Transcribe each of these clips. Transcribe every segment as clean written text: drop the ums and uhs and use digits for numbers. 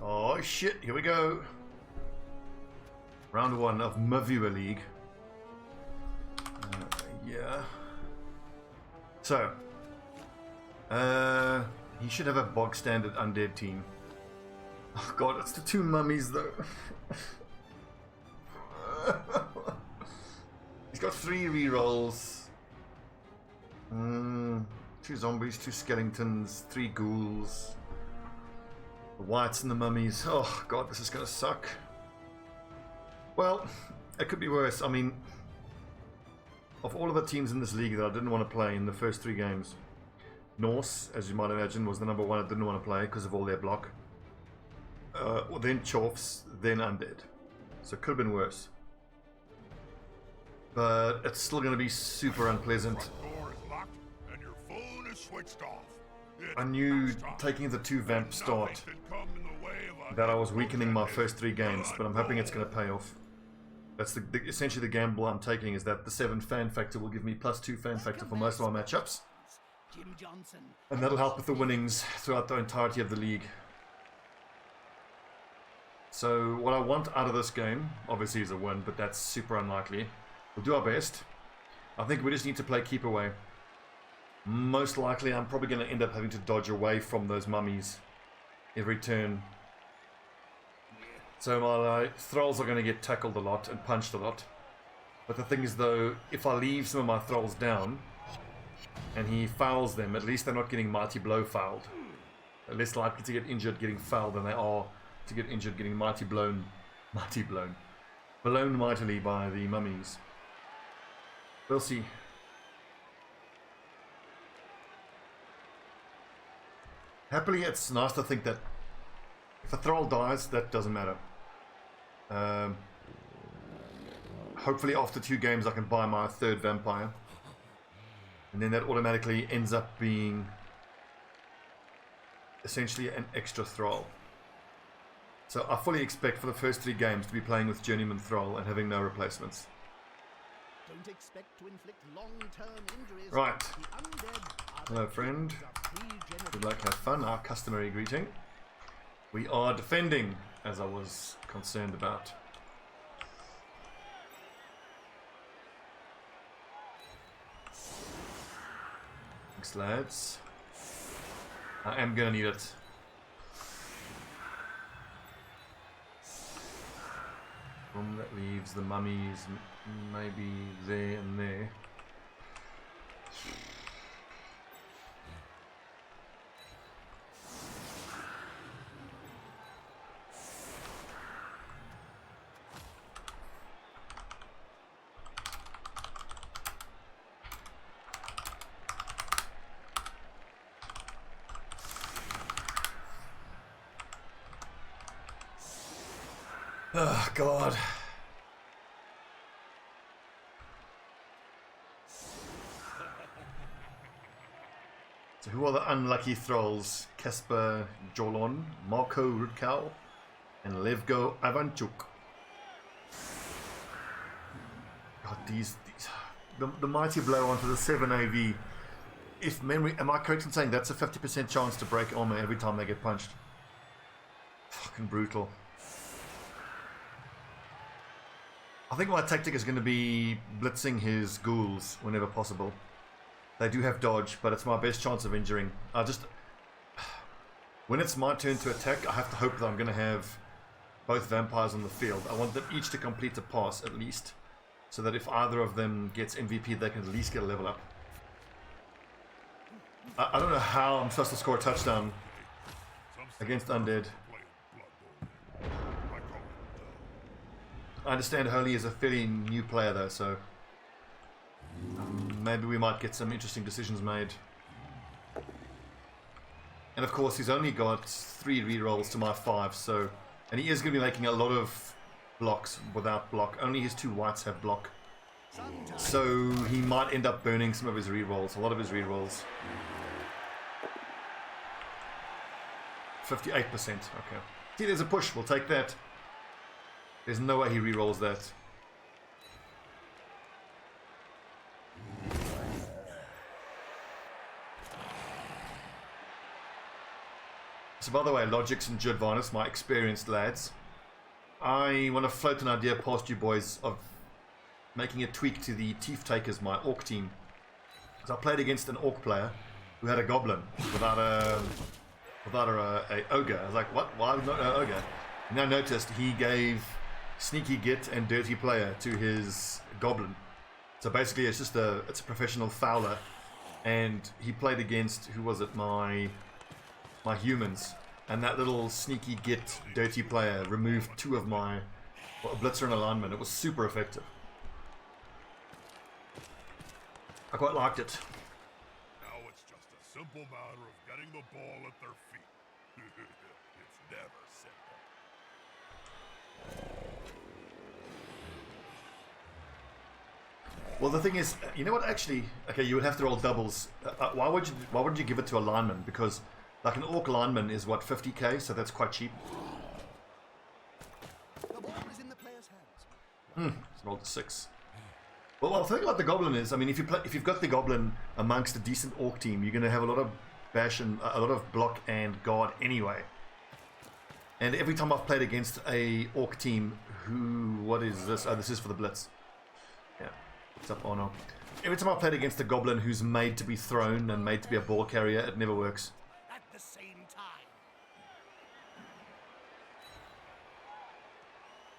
Oh shit, here we go. Round 1 of Mavua League. Yeah. So, he should have a bog standard undead team. Oh god, it's the 2 mummies though. He's got 3 rerolls. 2 zombies, 2 skeletons, 3 ghouls. The whites and the mummies. Oh god, this is gonna suck. Well, it could be worse. I mean, of all of the teams in this league that I didn't want to play in the first 3 games, Norse, as you might imagine, was the number 1 I didn't want to play because of all their block. Then Chorfs, then Undead. So it could have been worse. But it's still going to be super unpleasant. I knew taking the 2 vamp start that I was weakening my first 3 games, but I'm hoping it's going to pay off. That's essentially the gamble I'm taking, is that the 7 fan factor will give me +2 fan factor for most of my matchups. And that'll help with the winnings throughout the entirety of the league. So what I want out of this game, obviously, is a win, but that's super unlikely. We'll do our best. I think we just need to play keep away. Most likely I'm probably going to end up having to dodge away from those mummies every turn. So my thralls are going to get tackled a lot and punched a lot. But the thing is though, if I leave some of my thralls down and he fouls them, at least they're not getting mighty blow fouled. They're less likely to get injured getting fouled than they are to get injured getting blown mightily by the mummies. We'll see. Happily, it's nice to think that if a thrall dies, that doesn't matter. Hopefully after 2 games I can buy my 3rd vampire. And then that automatically ends up being essentially an extra thrall. So I fully expect for the first 3 games to be playing with Journeyman Thrall and having no replacements. Don't expect to inflict long-term injuries. Right. Hello, friend. Good luck, have fun. Our customary greeting. We are defending, as I was concerned about. Thanks, lads. I am gonna need it. That leaves the mummies maybe there and there. Oh god. So who are the unlucky thralls? Kasper Jolon, Marko Rutkow, and Levgo Ivanchuk. God, the mighty blow onto the 7 AV. If memory, am I correct in saying that's a 50% chance to break armor every time they get punched? Fucking brutal. I think my tactic is going to be blitzing his ghouls whenever possible. They do have dodge, but it's my best chance of injuring. When it's my turn to attack, I have to hope that I'm going to have both vampires on the field. I want them each to complete a pass at least, so that if either of them gets MVP, they can at least get a level up. I don't know how I'm supposed to score a touchdown against Undead. I understand Holy is a fairly new player though, so maybe we might get some interesting decisions made. And of course he's only got 3 rerolls to my 5, so, and he is going to be making a lot of blocks without block. Only his 2 whites have block, so he might end up burning some of his rerolls, a lot of his rerolls. 58%, okay. See, there's a push, we'll take that. There's no way he rerolls that. So by the way, Logix and Juodas, my experienced lads, I want to float an idea past you boys of making a tweak to the Thief Takers, my Orc team. So I played against an Orc player who had a Goblin without a Ogre. I was like, what? Why not an Ogre? And I noticed he gave Sneaky Git and Dirty Player to his Goblin. So basically it's just it's a professional fowler. And he played against, who was it, my humans. And that little Sneaky Git Dirty Player removed 2 of my Blitzer and Alignment. It was super effective. I quite liked it. Now it's just a simple matter of getting the ball at their feet. It's never simple. Well, the thing is, you know what? Actually, okay, you would have to roll doubles. Why wouldn't you give it to a lineman? Because like an Orc lineman is what, 50k, so that's quite cheap. The ball is in the player's hands. Rolled a 6. Well, the thing about the Goblin is, I mean, if you've got the Goblin amongst a decent Orc team, you're going to have a lot of bash and a lot of block and guard anyway. And every time I've played against a Orc team, what is this? Oh, this is for the Blitz. Yeah, what's up, Arnar? Every time I've played against a Goblin who's made to be thrown and made to be a ball carrier, it never works. At the same time.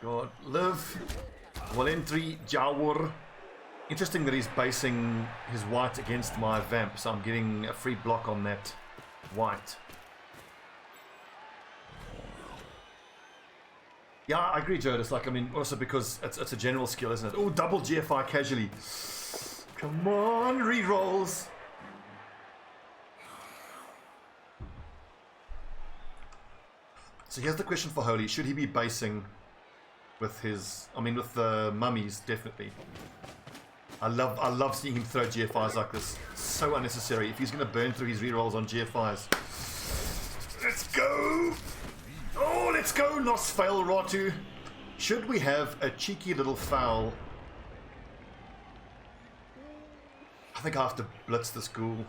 God, live. Valentry Jawur. Interesting that he's basing his white against my vamp, so I'm getting a free block on that white. Yeah, I agree, Juodas. Like, I mean, also because it's a general skill, isn't it? Oh, double GFI casually. Come on, rerolls. So here's the question for Holy: should he be basing with his? I mean, with the mummies, definitely. I love seeing him throw GFIs like this. So unnecessary. If he's going to burn through his rerolls on GFIs. Let's go! Oh, let's go, Nosfailratu. Should we have a cheeky little foul? I think I have to blitz this ghoul.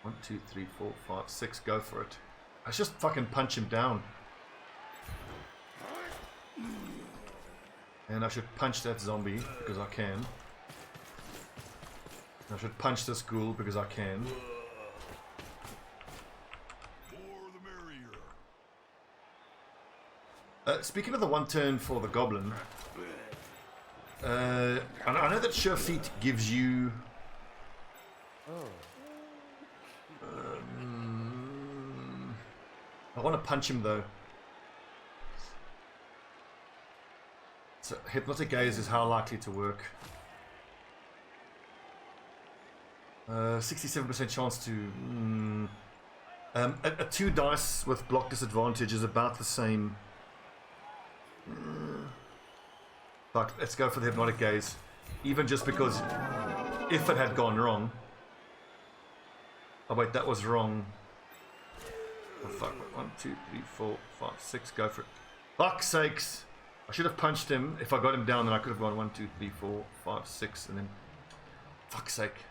One, 2, 3, 4, 5, 6. Go for it. I just fucking punch him down. And I should punch that zombie because I can. I should punch this ghoul because I can. More the merrier. Speaking of the one turn for the goblin, I know that Sure Feet gives you. I want to punch him though. So Hypnotic Gaze is how likely to work. 67% chance to. A 2 dice with block disadvantage is about the same. But let's go for the Hypnotic Gaze. Even just because if it had gone wrong. Oh wait, that was wrong. Oh fuck. 1, 2, 3, 4, 5, 6. Go for it. Fuck's sakes. I should have punched him. If I got him down, then I could have gone 1, 2, 3, 4, 5, 6, and then. Fuck's sake.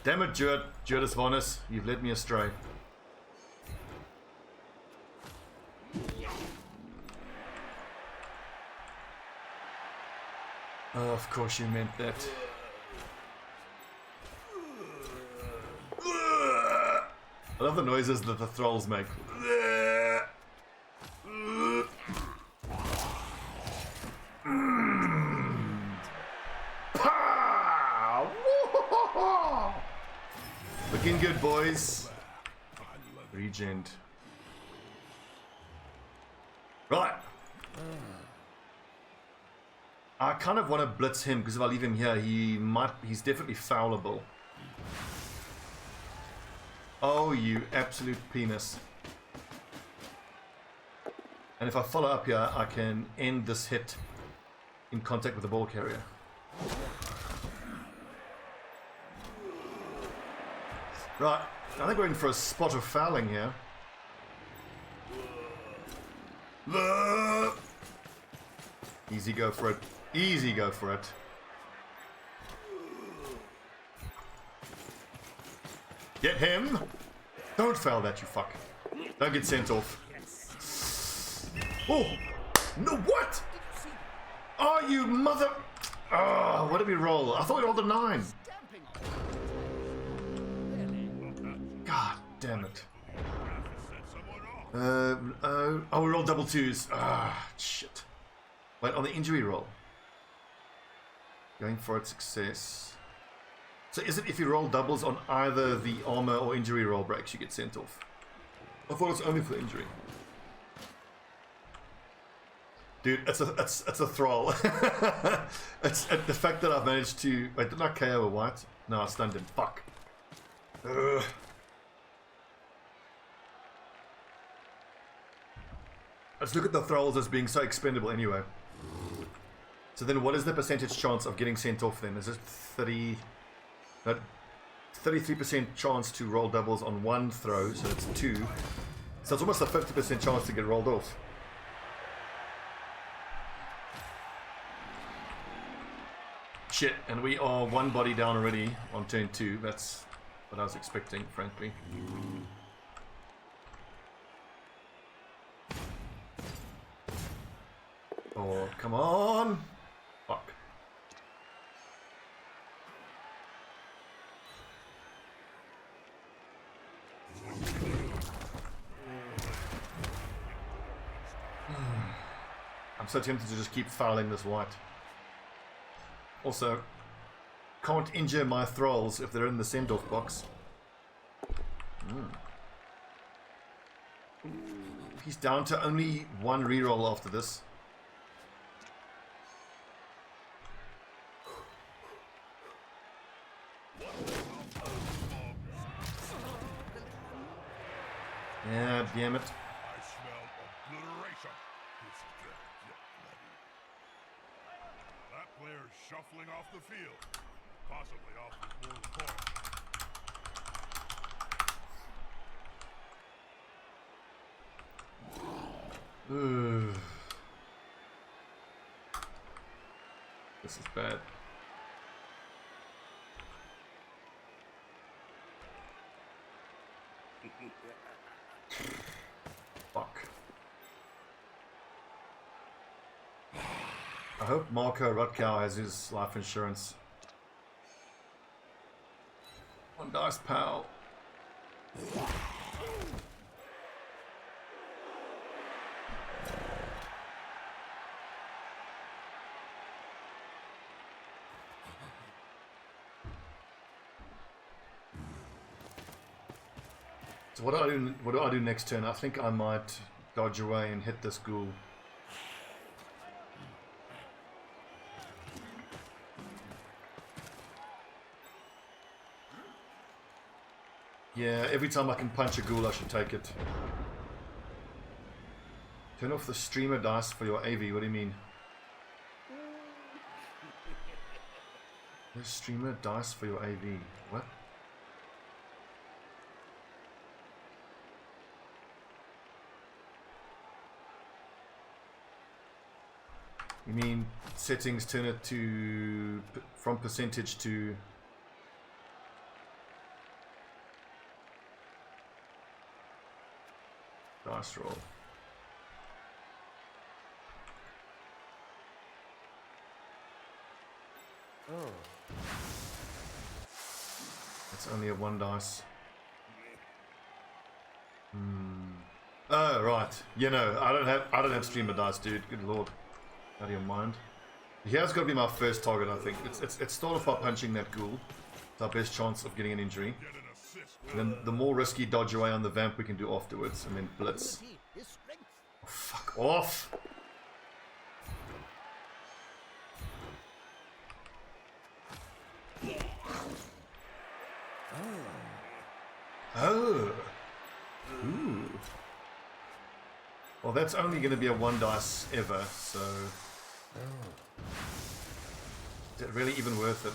Damn it, Juodas Varnas. You've led me astray. Oh, of course you meant that. I love the noises that the thralls make. Looking good, boys. Regent. Right. I kind of want to blitz him because if I leave him here, he's definitely foulable. Oh, you absolute penis. And if I follow up here, I can end this hit in contact with the ball carrier. Right, I think we're in for a spot of fouling here. Easy go for it. Easy go for it. Get him! Don't fail that, you fuck. Don't get sent off. Oh! No, what? Oh, you mother... Oh, what did we roll? I thought we rolled a 9. God damn it. Oh, we rolled double 2s. Ah, shit. Wait, on the injury roll. Going for it, success. So is it if you roll doubles on either the armor or injury roll breaks, you get sent off? I thought it was only for injury. Dude, it's a thrall. It's the fact that I've managed to... Wait, didn't I KO a white? No, I stunned him. Fuck. Ugh. Let's look at the thralls as being so expendable anyway. So then what is the percentage chance of getting sent off then? Is it 30... No, 33% chance to roll doubles on one throw, so it's 2. So it's almost a 50% chance to get rolled off. Shit, and we are 1 body down already on turn 2. That's what I was expecting, frankly. Oh, come on! Fuck. I'm so tempted to just keep fouling this white. Also, can't injure my thralls if they're in the send-off box. He's down to only 1 reroll after this. Yeah, damn it. I smell obliteration. He's dead, you bloody. That player's shuffling off the field. Possibly off the board coin. This is bad. Fuck. I hope Marco Rutkow has his life insurance. 1 dice, pal. So what do I do next turn? I think I might dodge away and hit this ghoul. Yeah, every time I can punch a ghoul I should take it. Turn off the streamer dice for your AV, what do you mean? The streamer dice for your AV, what? You mean settings turn it to from percentage to dice roll. Oh. It's only a 1 dice. Oh right. You know, I don't have streamer dice, dude. Good lord. Out of your mind. He has got to be my first target, I think. It's start off by punching that ghoul. It's our best chance of getting an injury. And then the more risky dodge away on the vamp we can do afterwards, and then blitz. Oh, fuck off! Oh! Ooh. Well, that's only going to be a 1 dice ever, so... Is it really even worth it?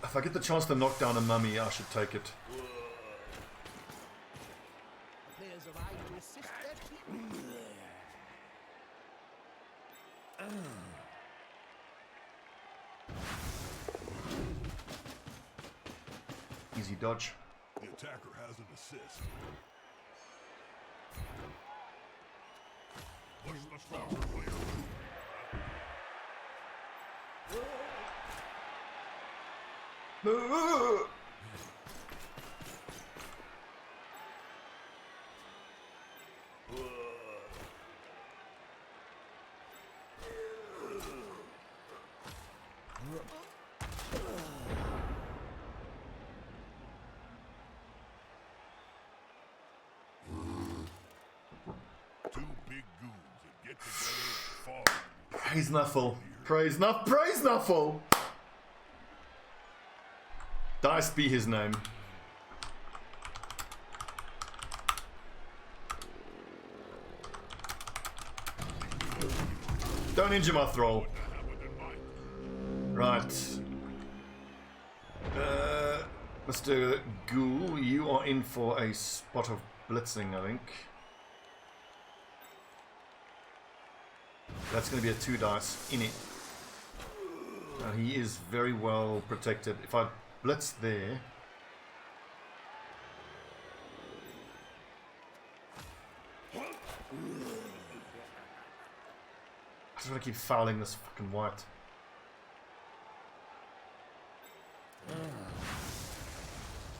If I get the chance to knock down a mummy, I should take it. years of eye to assist their people. Easy dodge. The attacker has an assist. Push the stalker clear. Two big goons that get together and fall. Praise Nuffle. Praise Nuffle! Dice be his name. Don't injure my thrall. Right. Mr. Ghoul, you are in for a spot of blitzing, I think. That's going to be a 2 dice in it. He is very well protected. If I blitz there... I just want to keep fouling this fucking white.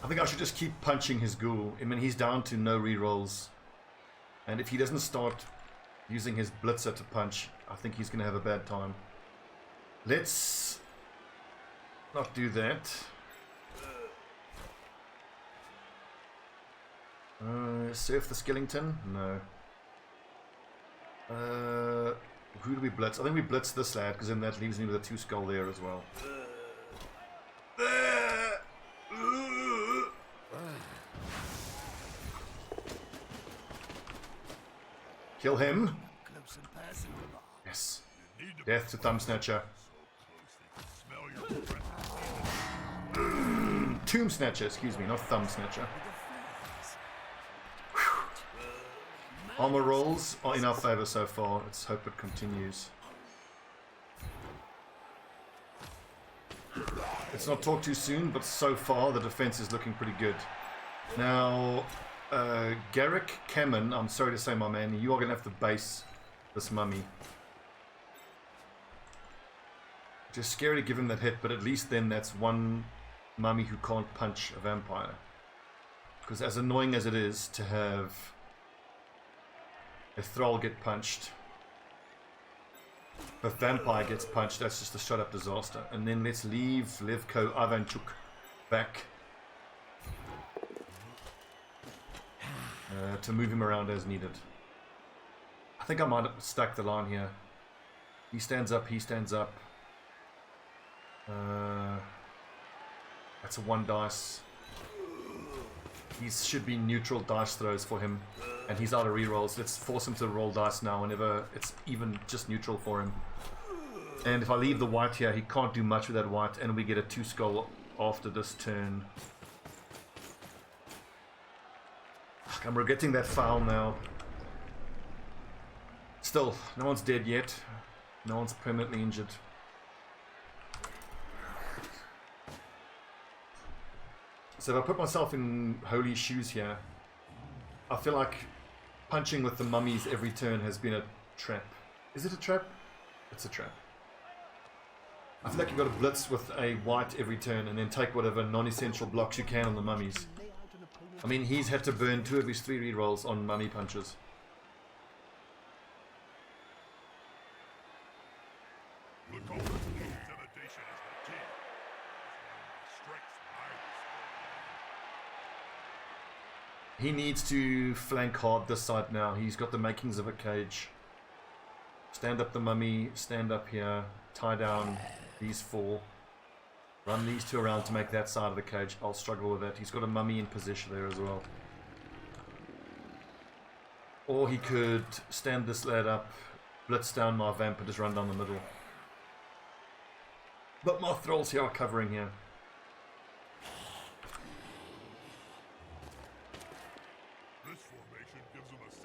I think I should just keep punching his ghoul. I mean, he's down to no rerolls. And if he doesn't start using his blitzer to punch, I think he's going to have a bad time. Let's not do that. Surf the skeleton? No. Who do we blitz? I think we blitz this lad, because then that leaves me with a 2 skull there as well. Kill him. Yes. Death to Thumb Snatcher. Tomb Snatcher, excuse me, not Thumb Snatcher. Armor rolls are in our favor so far. Let's hope it continues. Let's not talk too soon, but so far the defense is looking pretty good. Now, Garrick Kamen, I'm sorry to say, my man, you are going to have to base this mummy. Just scary to give him that hit, but at least then that's one mummy who can't punch a vampire. Because as annoying as it is to have a thrall get punched, if a vampire gets punched, that's just a straight up disaster. And then let's leave Levko Ivanchuk back to move him around as needed. I think I might stack the line here. He stands up, he stands up. That's a 1 dice. These should be neutral dice throws for him. And he's out of rerolls. Let's force him to roll dice now whenever it's even just neutral for him. And if I leave the white here, he can't do much with that white, and we get a 2 skull after this turn. I'm regretting that foul now. Still, no one's dead yet. No one's permanently injured. So if I put myself in holy shoes here, I feel like punching with the mummies every turn has been a trap. Is it a trap? It's a trap. I feel like you've got to blitz with a white every turn and then take whatever non-essential blocks you can on the mummies. I mean, he's had to burn 2 of his 3 rerolls on mummy punches. He needs to flank hard this side now. He's got the makings of a cage. Stand up the mummy, stand up here, tie down these 4. Run these 2 around to make that side of the cage. I'll struggle with that. He's got a mummy in position there as well. Or he could stand this lad up, blitz down my vamp and just run down the middle. But my thralls here are covering here. This formation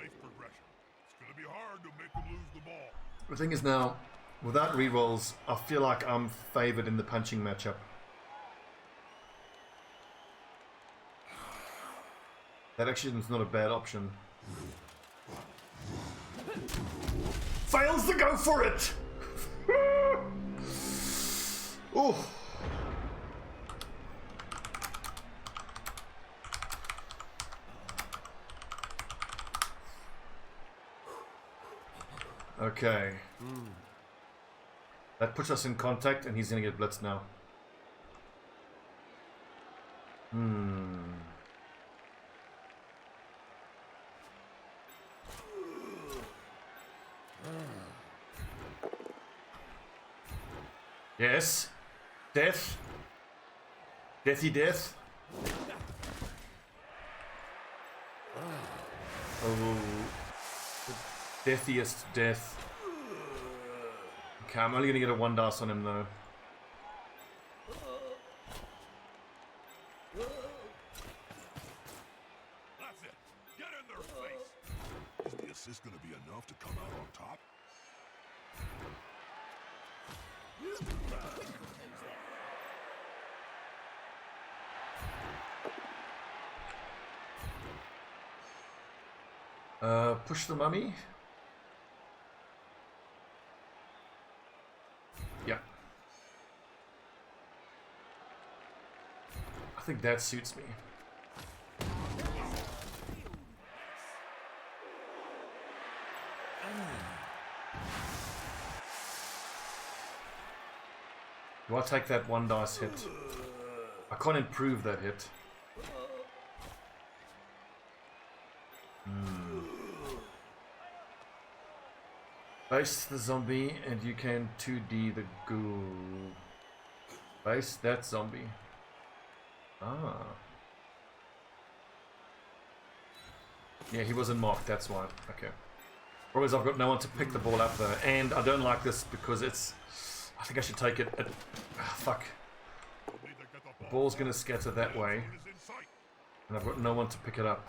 safe progression. It's gonna be hard to make them lose the ball. The thing is now, without rerolls, I feel like I'm favored in the punching matchup. That actually is not a bad option. Fails to go for it! Oh. Okay. That puts us in contact and he's gonna get blitzed now. Yes. Death. Deathy death. Oh. The deathiest death. Okay, I'm only gonna get a 1 dice on him though. That's it. Get in their face. Is the assist gonna be enough to come out on top? Push the mummy. Yeah. I think that suits me. Do I take that 1 dice hit? I can't improve that hit. Base the zombie and you can 2D the ghoul. Base that zombie. Ah. Yeah, he wasn't marked, that's why. Okay. Problem is I've got no one to pick the ball up though. And I don't like this because it's... I think I should take it at... fuck. The ball's gonna scatter that way. And I've got no one to pick it up.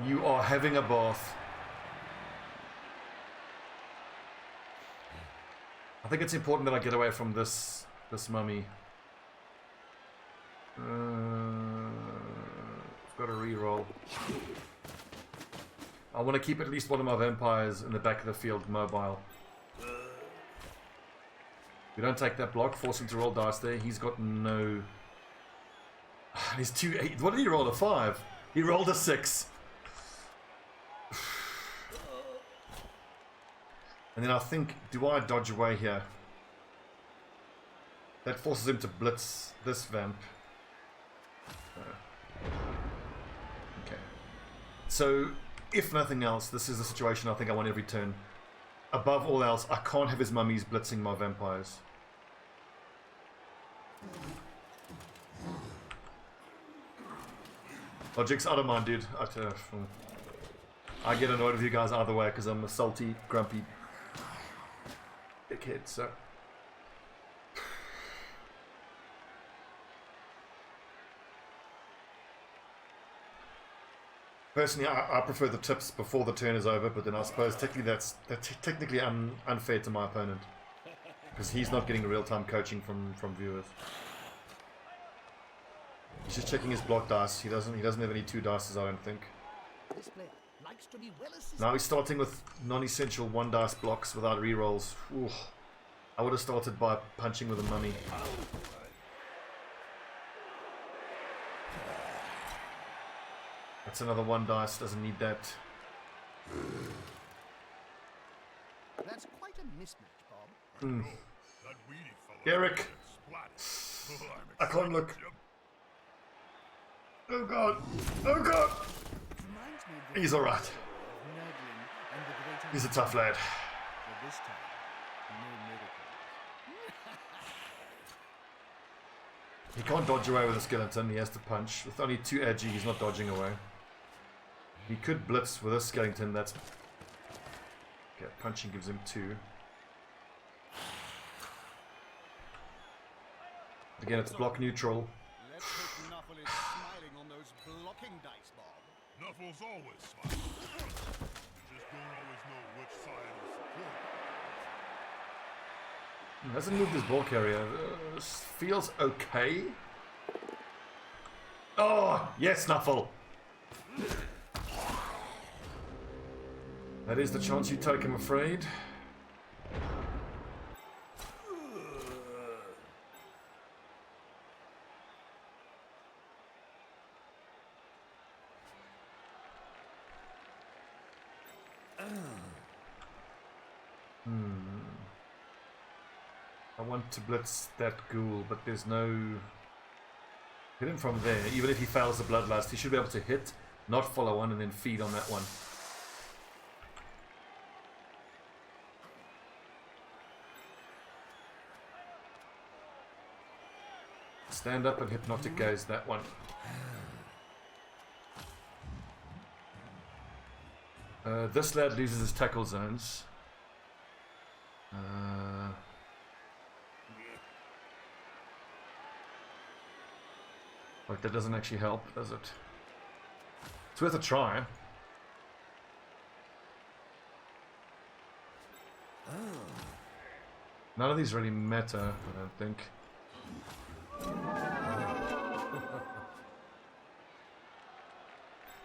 You are having a bath. I think it's important that I get away from this mummy. I've got a reroll. I want to keep at least one of my vampires in the back of the field mobile. We don't take that block, force him to roll dice there. He's got no... He's 2-8. What did he roll? A 5? He rolled a 6. And then I think, do I dodge away here? That forces him to blitz this vamp. Okay. So, if nothing else, this is the situation I think I want every turn. Above all else, I can't have his mummies blitzing my vampires. Logic's, I don't mind, dude. I get annoyed with you guys either way because I'm a salty, grumpy dickhead, so. Personally, I prefer the tips before the turn is over, but then I suppose technically that's technically unfair to my opponent because he's not getting real-time coaching from viewers. He's just checking his block dice. He doesn't have any 2 dices, I don't think. This player likes to be well assisted. Now he's starting with non-essential 1 dice blocks without rerolls. Ooh. I would have started by punching with a mummy. That's another 1 dice, doesn't need that. That's quite a mismatch, Bob. That weedy fellow Derek! gets splatted. I can't look. Oh god! Oh god! Reminds me of the He's alright. Mardon and the greater He's a tough lad. But this time, no miracles. He can't dodge away with a skeleton, he has to punch. With only 2 agi, he's not dodging away. He could blitz with a skeleton, that's... Okay, punching gives him 2. Again, it's block neutral. talking dice, Bob. Nuffle's always smiling. Just don't always know which side will support him. He hasn't moved his ball carrier. This feels okay. Oh, yes, Nuffle. That is the chance you take, I'm afraid. I want to blitz that ghoul, but there's no... Hit him from there. Even if he fails the bloodlust, he should be able to hit, not follow on, and then feed on that one. Stand up and hypnotic gaze that one. This lad loses his tackle zones. Like, that doesn't actually help, does it? It's worth a try. None of these really matter, I don't think.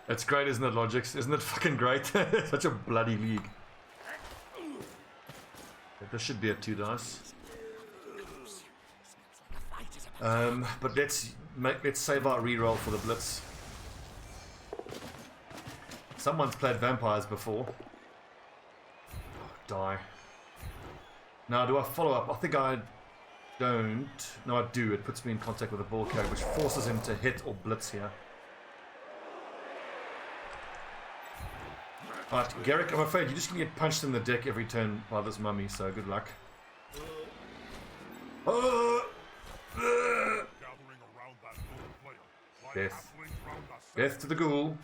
It's great, isn't it, Logix? Isn't it fucking great? Such a bloody league. This should be a 2 dice. But let's save our reroll for the blitz. Someone's played vampires before. Oh, die. Now, do I follow up? I think I don't. No, I do. It puts me in contact with a ball carrier, which forces him to hit or blitz here. Alright, Garrick, I'm afraid you're just going to get punched in the dick every turn by this mummy, so good luck. Death. Death to the ghoul.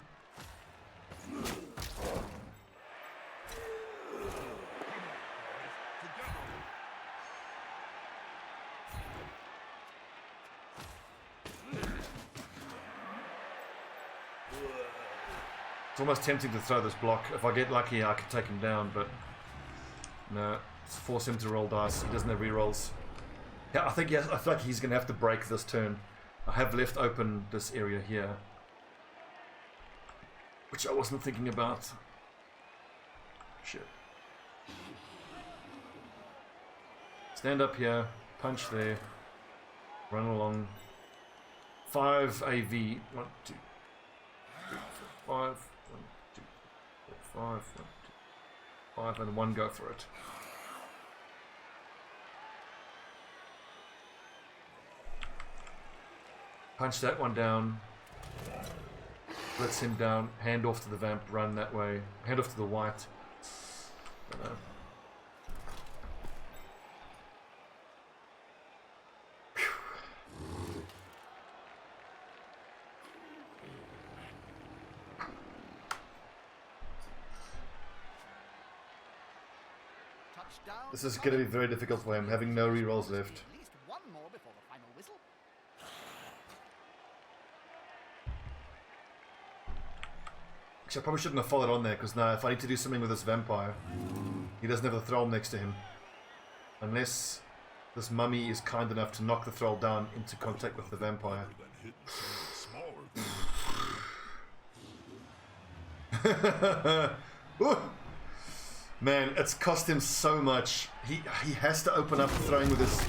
It's almost tempting to throw this block. If I get lucky, I can take him down, but no, force him to roll dice. He doesn't have rerolls. Yeah, I feel like he's going to have to break this turn. I have left open this area here, which I wasn't thinking about. Shit. Stand up here, punch there, run along. 5 AV. 1, 2, 3, 4, 5. 1, 2, 4, 5. 1, 2, 5, and 1 go for it. Punch that one down. Blitz him down. Hand off to the vamp. Run that way. Hand off to the white. This is going to be very difficult for him, having no rerolls left. At least one more before the final whistle. Actually, I probably shouldn't have followed on there, because now if I need to do something with this vampire, he doesn't have the thrall next to him. Unless this mummy is kind enough to knock the thrall down into contact with the vampire. Man, it's cost him so much. He has to open up throwing with his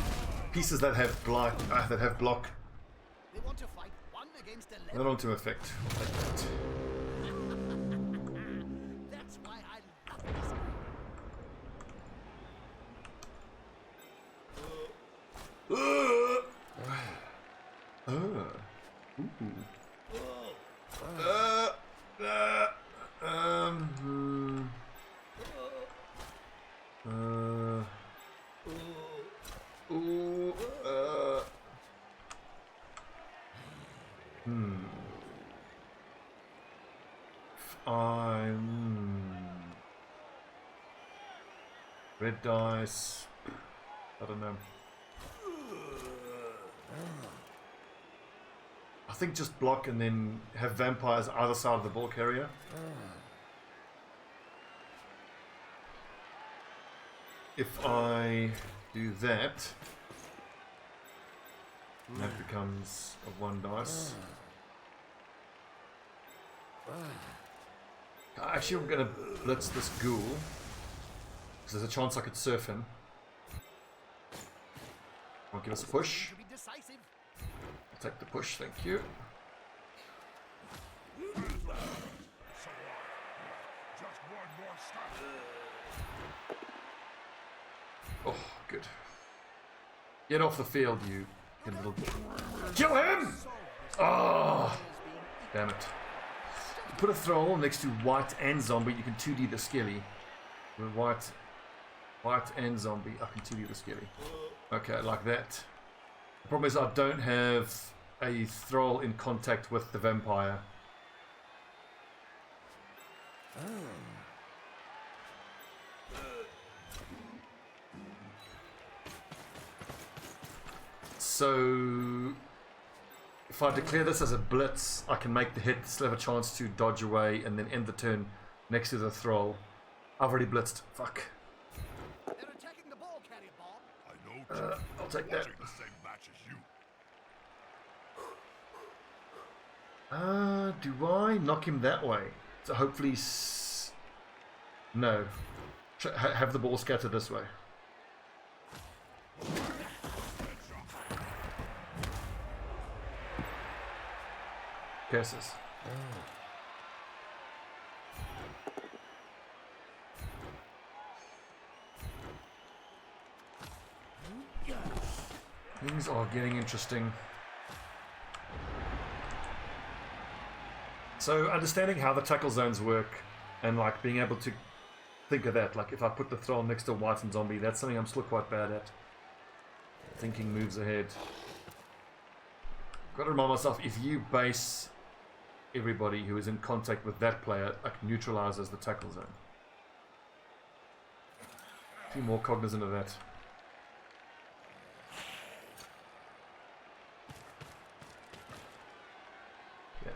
pieces that have block. They want to fight 1 against 11. Not on to effect. Like that. That's why I love this game. Red dice. I don't know. I think just block and then have vampires either side of the ball carrier. If I do that, that becomes a 1 dice. Actually, I'm going to blitz this ghoul, because there's a chance I could surf him. I'll give us a push. I'll take the push, thank you. Oh, good. Get off the field, you little... Kill him! Oh, damn it. Put a thrall next to white and zombie, you can 2D the skilly. With white and zombie, I can 2D the skilly. Okay, like that. The problem is I don't have a thrall in contact with the vampire. So if I declare this as a blitz, I can make the hit, still have a chance to dodge away, and then end the turn next to the thrall. I've already blitzed. Fuck. They're attacking the ball carrier, Bob. I know. I'll take that. The same match as you. Do I knock him that way? So hopefully... No. Have the ball scatter this way. Curses. Things are getting interesting. So understanding how the tackle zones work and like being able to think of that, like if I put the thrall next to white and zombie, that's something I'm still quite bad at. Thinking moves ahead. Got to remind myself, if you base everybody who is in contact with that player, like neutralizes the tackle zone. Be more cognizant of that. Yeah.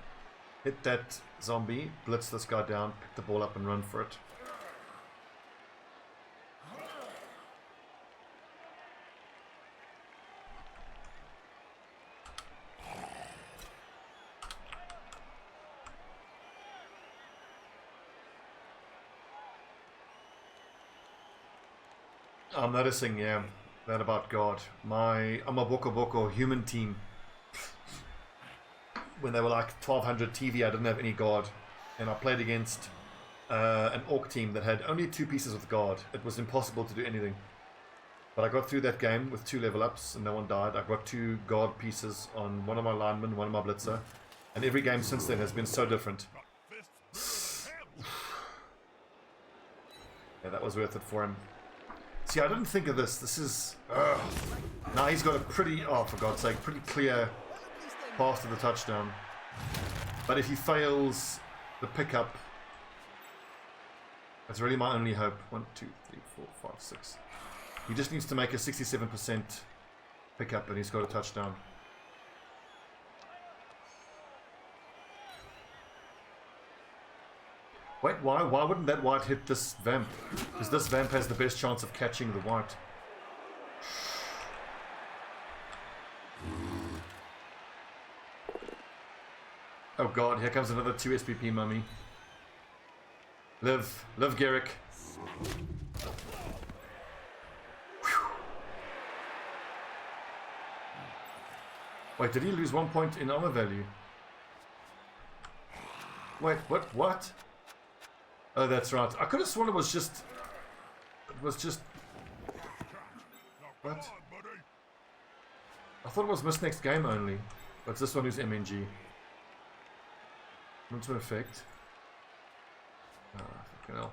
Hit that zombie, blitz this guy down, pick the ball up and run for it. I'm noticing, yeah, that about God. I'm a Boko Boko human team. When they were like 1200 TV, I didn't have any guard. And I played against an orc team that had only 2 pieces of guard. It was impossible to do anything. But I got through that game with 2 level ups and no one died. I got 2 guard pieces on one of my linemen, one of my blitzer. And every game since then has been so different. Yeah, that was worth it for him. See, I didn't think of this. This is... Now he's got a pretty... Oh, for God's sake, pretty clear path to the touchdown. But if he fails the pickup, that's really my only hope. 1, 2, 3, 4, 5, 6. He just needs to make a 67% pickup and he's got a touchdown. Wait, why? Why wouldn't that white hit this vamp? Because this vamp has the best chance of catching the white. Oh God, here comes another 2 SPP mummy. Live, Garrick. Wait, did he lose 1 point in armor value? Wait, what? Oh, that's right. I could have sworn it was just... What? I thought it was Miss Next Game only. But it's this one who's MNG. Not to effect. Ah, fucking hell.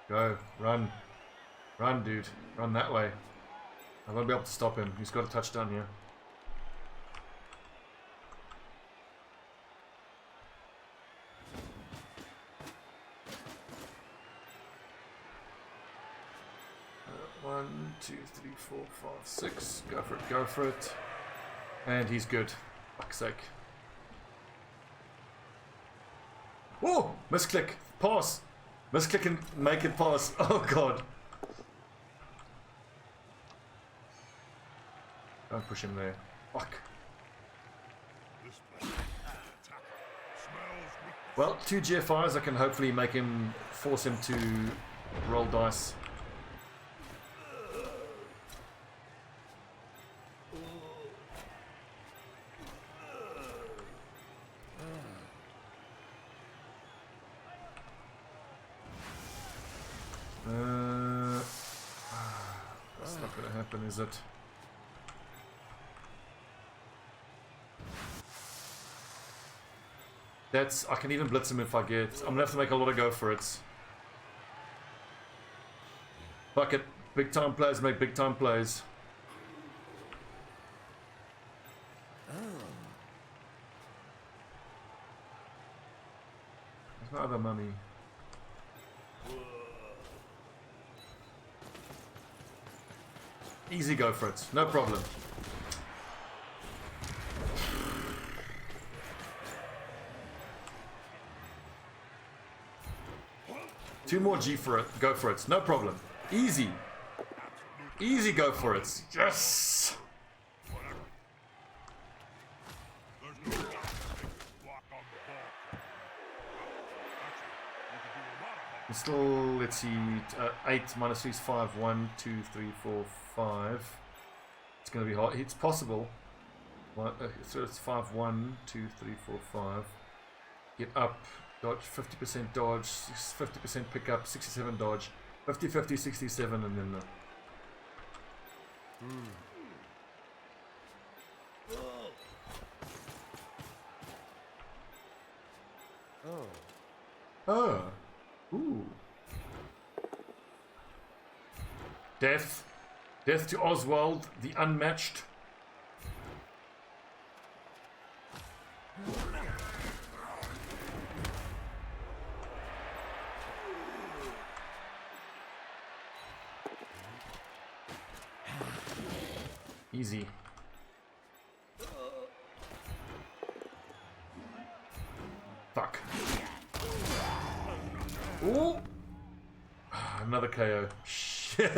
Go. Run. Run, dude. Run that way. I won't be able to stop him. He's got a touchdown here. 1, 2, 3, 4, 5, 6. Go for it, go for it. And he's good. Fuck's sake. Oh! Misclick. Pass. Misclick and make it pass. Oh god. Don't push him there. Fuck. Well, 2 GFIs, I can hopefully make him, force him to roll dice. That's not going to happen, is it? That's, I can even blitz him if I get. I'm gonna have to make a lot of go for it. Fuck it. Big time plays make big time plays. There's my other mummy. Easy go for it. No problem. Two more G for it. Go for it. No problem. Easy. Easy go for it. Yes! And still, let's see. 8 minus 3 is 5. 1, 2, 3, 4, 5. It's going to be hard. It's possible. So it's 5, 1, 2, 3, 4, 5. Get up. Dodge, 50% dodge, 50% pickup, 67 dodge, 50, 50, 67, and then Oh. Ooh. Death. Death to Oswald, the unmatched. Easy. Fuck. Ooh. Another KO. Shit.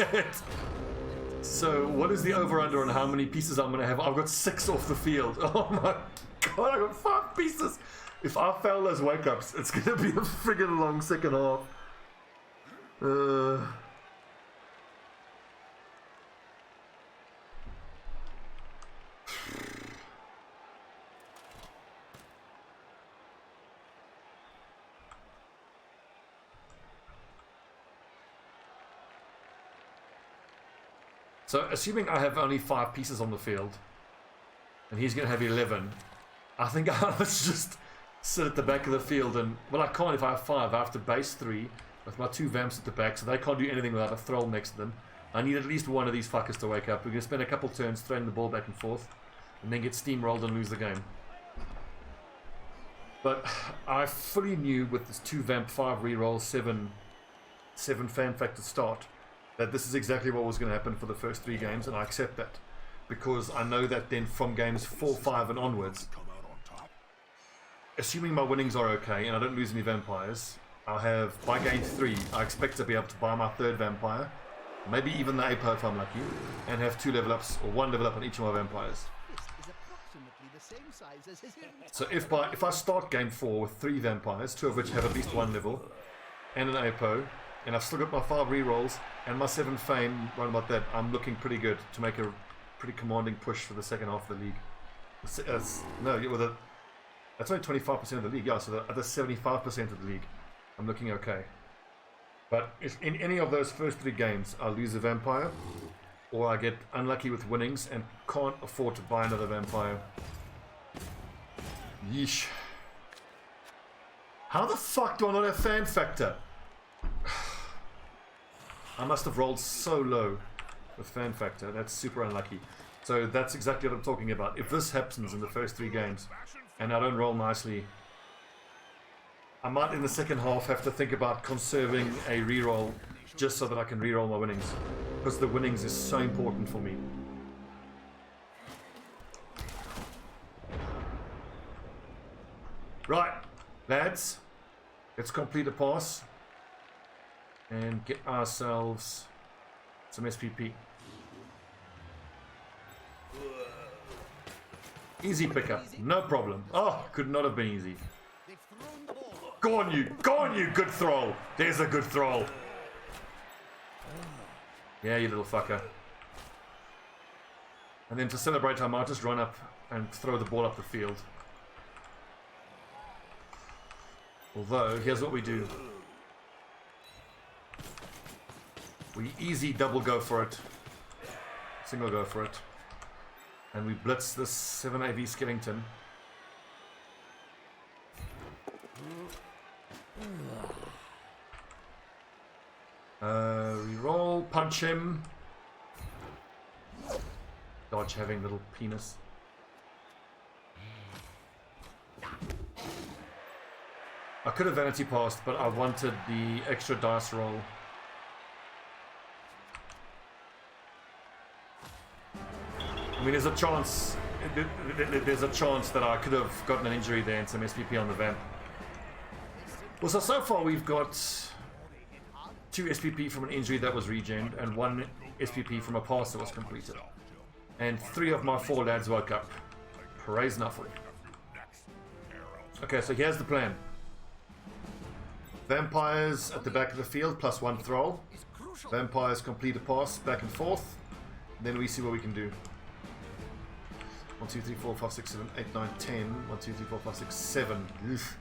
So, what is the over-under on how many pieces I'm going to have? I've got 6 off the field. Oh my god, I got 5 pieces. If I fail those wake-ups, it's going to be a friggin' long second half. So, assuming I have only 5 pieces on the field, and he's going to have 11, I think I must just sit at the back of the field and... Well, I can't if I have 5. I have to base 3 with my 2 vamps at the back, so they can't do anything without a thrall next to them. I need at least one of these fuckers to wake up. We're going to spend a couple turns throwing the ball back and forth, and then get steamrolled and lose the game. But I fully knew with this 2 vamp, 5 reroll, 7 fan factor start, that this is exactly what was going to happen for the first 3 games, and I accept that. Because I know that then from games 4, 5 and onwards, assuming my winnings are okay and I don't lose any vampires, I'll have, by game 3, I expect to be able to buy my 3rd vampire, maybe even the Apo if I'm lucky, and have 2 level ups, or 1 level up on each of my vampires. So if I start game 4 with 3 vampires, 2 of which have at least 1 level, and an Apo, and I've still got my 5 rerolls and my 7 fame, right about that, I'm looking pretty good to make a pretty commanding push for the second half of the league. That's only 25% of the league, yeah, so the other 75% of the league, I'm looking okay. But if in any of those first 3 games I lose a vampire, or I get unlucky with winnings and can't afford to buy another vampire, yeesh. How the fuck do I not have fan factor? I must have rolled so low with fan factor. That's super unlucky. So that's exactly what I'm talking about. If this happens in the first 3 games and I don't roll nicely, I might in the second half have to think about conserving a reroll just so that I can reroll my winnings. Because the winnings is so important for me. Right, lads. Let's complete a pass. And get ourselves some SPP. Easy pickup, no problem. Oh, could not have been easy. They've thrown the ball. Go on you, go on you, good throw. There's a good throw. Yeah, you little fucker. And then to celebrate, I might just run up and throw the ball up the field. Although, here's what we do. We easy double go for it. Single go for it. And we blitz this 7 AV Skellington. We roll, punch him. Dodge having little penis. I could have vanity passed, but I wanted the extra dice roll. I mean, there's a chance that I could have gotten an injury there and some SPP on the vamp. Well, so far we've got 2 SPP from an injury that was regened and 1 SPP from a pass that was completed. And 3 of my 4 lads woke up. Praise Nuffle. Okay, so here's the plan. Vampires at the back of the field plus 1 throw. Vampires complete a pass back and forth. Then we see what we can do. 1, 2, 3, 4, 5, 6, 7, 8, 9, 10. 1, 2, 3, 4, 5, 6, 7. Oof.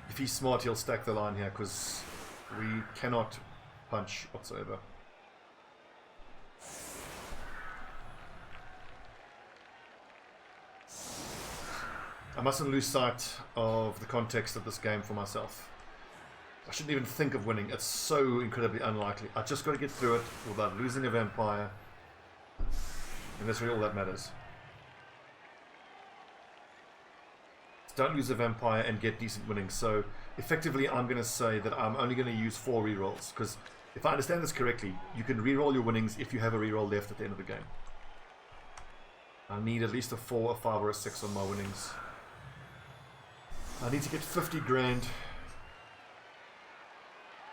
If he's smart, he'll stack the line here because we cannot punch whatsoever. I mustn't lose sight of the context of this game for myself. I shouldn't even think of winning. It's so incredibly unlikely. I just got to get through it without losing a vampire. And that's really all that matters. Don't lose a vampire and get decent winnings. So effectively I'm going to say that I'm only going to use 4 rerolls. Because if I understand this correctly, you can reroll your winnings if you have a reroll left at the end of the game. I need at least a 4, a 5 or a 6 on my winnings. I need to get 50 grand.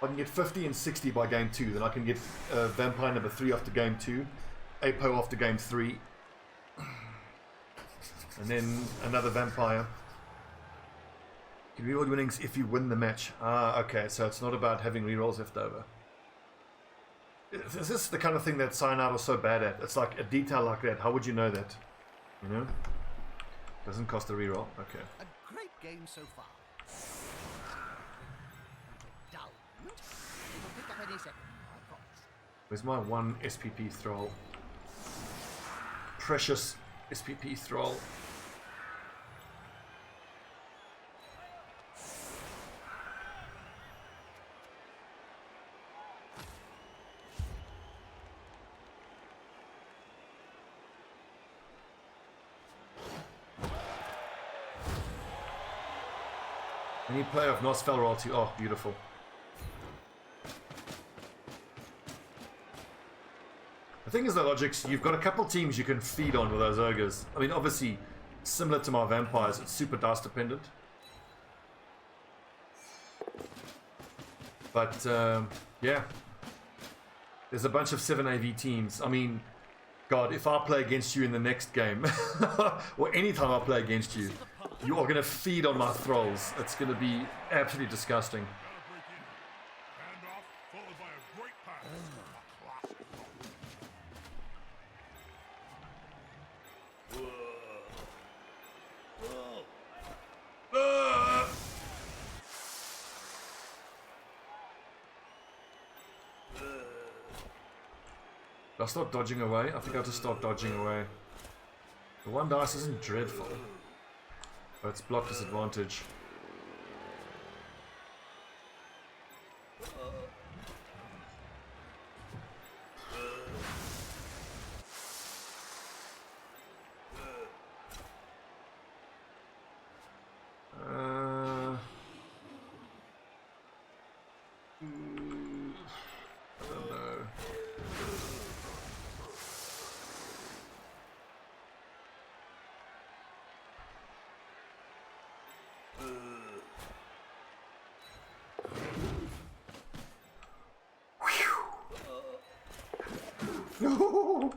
I can get 50 and 60 by game 2. Then I can get vampire number 3 after game 2. Apo after game 3. And then another vampire. You can reroll winnings if you win the match. Ah, okay, so it's not about having rerolls left over. Is this the kind of thing that Cyanide was so bad at? It's like a detail like that. How would you know that? You know? Doesn't cost a reroll. Okay. A great game so far. Down. They will pick up any second, I promise. Where's my 1 SPP throw? Precious SPP throw. Any play of Nosfell royalty. Oh, beautiful. The thing is, the logics, you've got a couple teams you can feed on with those ogres. I mean, obviously, similar to my vampires, it's super dice dependent. But, yeah. There's a bunch of 7 AV teams. I mean, God, if I play against you in the next game, or anytime I play against you, you are going to feed on my thralls. It's going to be absolutely disgusting. Did I start dodging away? I think I'll just start dodging away. The 1 dice isn't dreadful, but it's block disadvantage. No!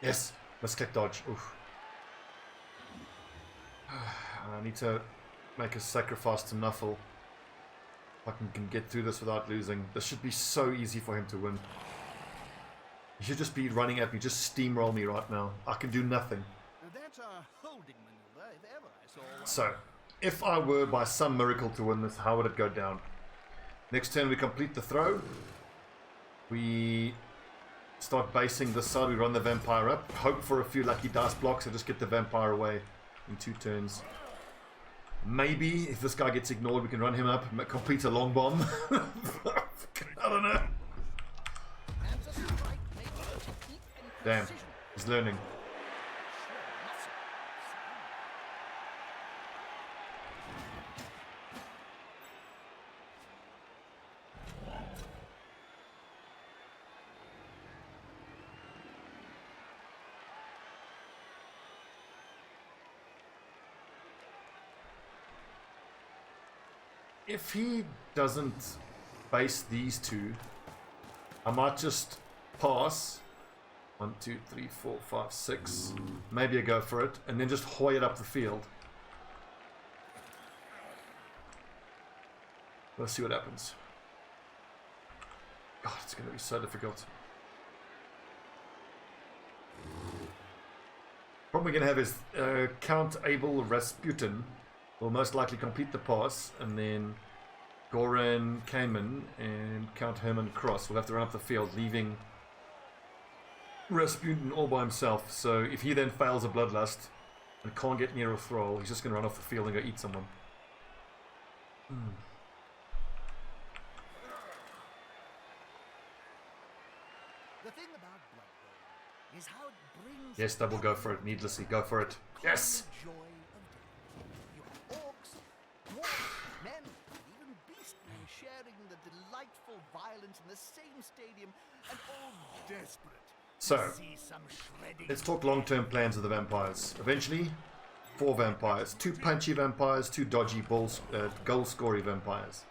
Yes, let's click dodge. Oof. I need to make a sacrifice to Nuffle. If I can get through this without losing. This should be so easy for him to win. He should just be running at me, just steamroll me right now. I can do nothing. That's a holding maneuver, if ever I saw one. So, if I were by some miracle to win this, how would it go down? Next turn we complete the throw. We start basing this side, we run the vampire up. Hope for a few lucky dice blocks and just get the vampire away in 2 turns. Maybe, if this guy gets ignored, we can run him up and complete a long bomb. I don't know. Damn, he's learning. If he doesn't base these 2, I might just pass. 1, 2, 3, 4, 5, 6. Maybe I go for it, and then just hoy it up the field. Let's see what happens. God, it's going to be so difficult. Problem we're going to have is Count Abel Rasputin will most likely complete the pass, and then Goran Kamen and Count Herman Cross will have to run up the field, leaving Rasputin all by himself. So if he then fails a Bloodlust and can't get near a Thrall, he's just going to run off the field and go eat someone. The thing about Bloodborne is how it brings Yes, double go for it needlessly. Go for it. Yes! joy of death. You have orcs, dwarves, men, even beastmen sharing the delightful violence in the same stadium and all desperate. So, See some shredding. let's talk long-term plans of the vampires. Eventually, 4 vampires. 2 punchy vampires, 2 dodgy goal-scoring vampires.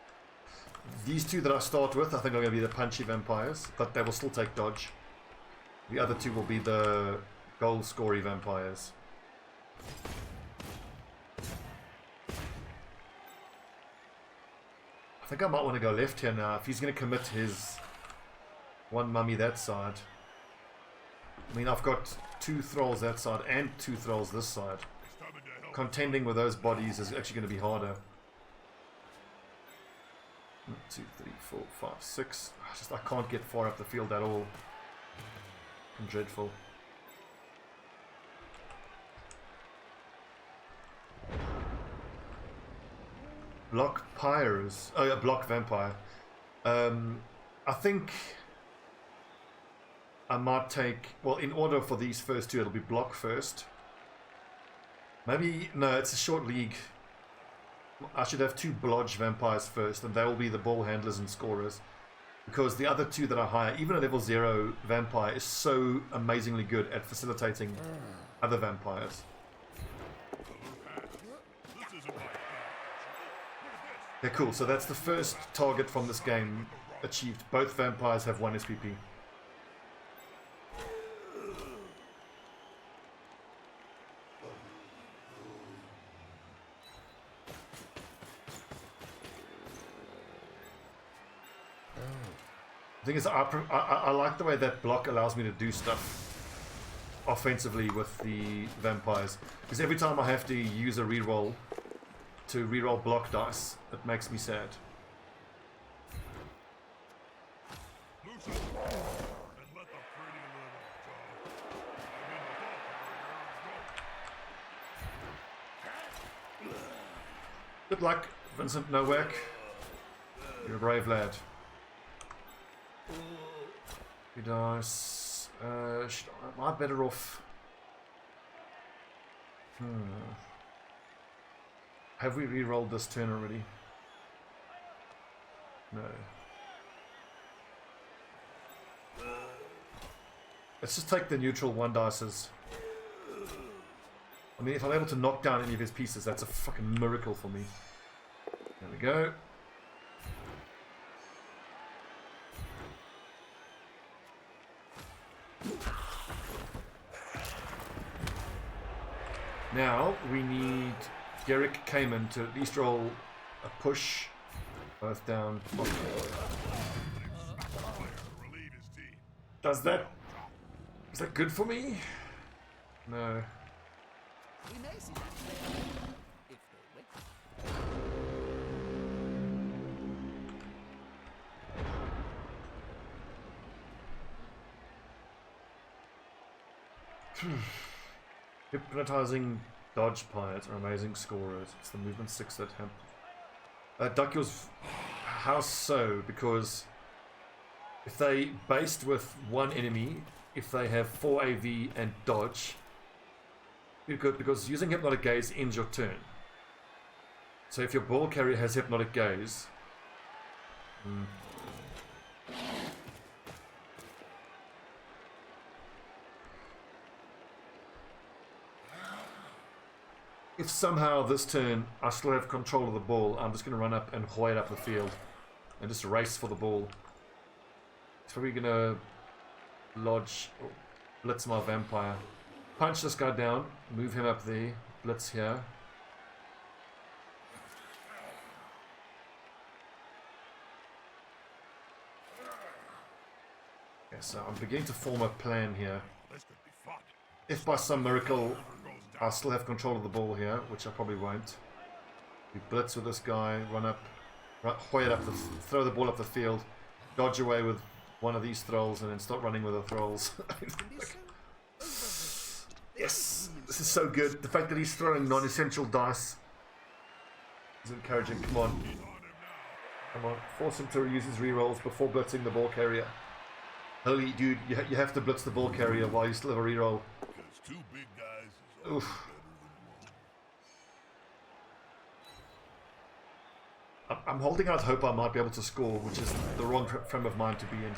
These 2 that I start with, I think are going to be the punchy vampires, but they will still take dodge. The other 2 will be the goal-scoring vampires. I think I might want to go left here now. If he's going to commit his 1 mummy that side. I mean, I've got 2 thralls that side and 2 thralls this side. Contending with those bodies is actually going to be harder. 1, 2, 3, 4, 5, 6. I can't get far up the field at all. I'm dreadful. Block pyres. Oh yeah, block vampire. I think I might take, well, in order for these first 2, it'll be block first. Maybe, no, it's a short league. I should have 2 blodge vampires first, and they will be the ball handlers and scorers. Because the other 2 that are higher, even a level 0 vampire is so amazingly good at facilitating other vampires. Yeah, cool. So that's the first target from this game achieved. Both vampires have 1 SPP. The thing is, I like the way that block allows me to do stuff offensively with the vampires. Because every time I have to use a reroll to reroll block dice, it makes me sad. Good luck, Vincent Nowak. You're a brave lad. 2 dice. Am I better off? Have we re-rolled this turn already? No. Let's just take the neutral 1 dices. I mean, if I'm able to knock down any of his pieces, that's a fucking miracle for me. There we go. Now, we need Garrick Cayman to at least roll a push. Both down. Does that... Is that good for me? No. We may see that later, if they wait. Hypnotizing dodge pilots are amazing scorers. It's the movement 6 that help. Duckyo's... How so? Because if they based with 1 enemy, if they have 4 AV and dodge, you're good, because using hypnotic gaze ends your turn. So if your ball carrier has hypnotic gaze, if somehow this turn I still have control of the ball, I'm just going to run up and hoy it up the field and just race for the ball. It's probably going to lodge, blitz my vampire. Punch this guy down, move him up there, blitz here. Okay, so I'm beginning to form a plan here. If by some miracle I still have control of the ball here, which I probably won't. We blitz with this guy, run up, hoy it up, throw the ball up the field, dodge away with one of these thralls, and then start running with the thralls. Yes! This is so good. The fact that he's throwing non-essential dice is encouraging. Come on. Come on. Force him to use his rerolls before blitzing the ball carrier. Holy dude, you have to blitz the ball carrier while you still have a reroll. Oof. I'm holding out hope I might be able to score, which is the wrong frame of mind to be in.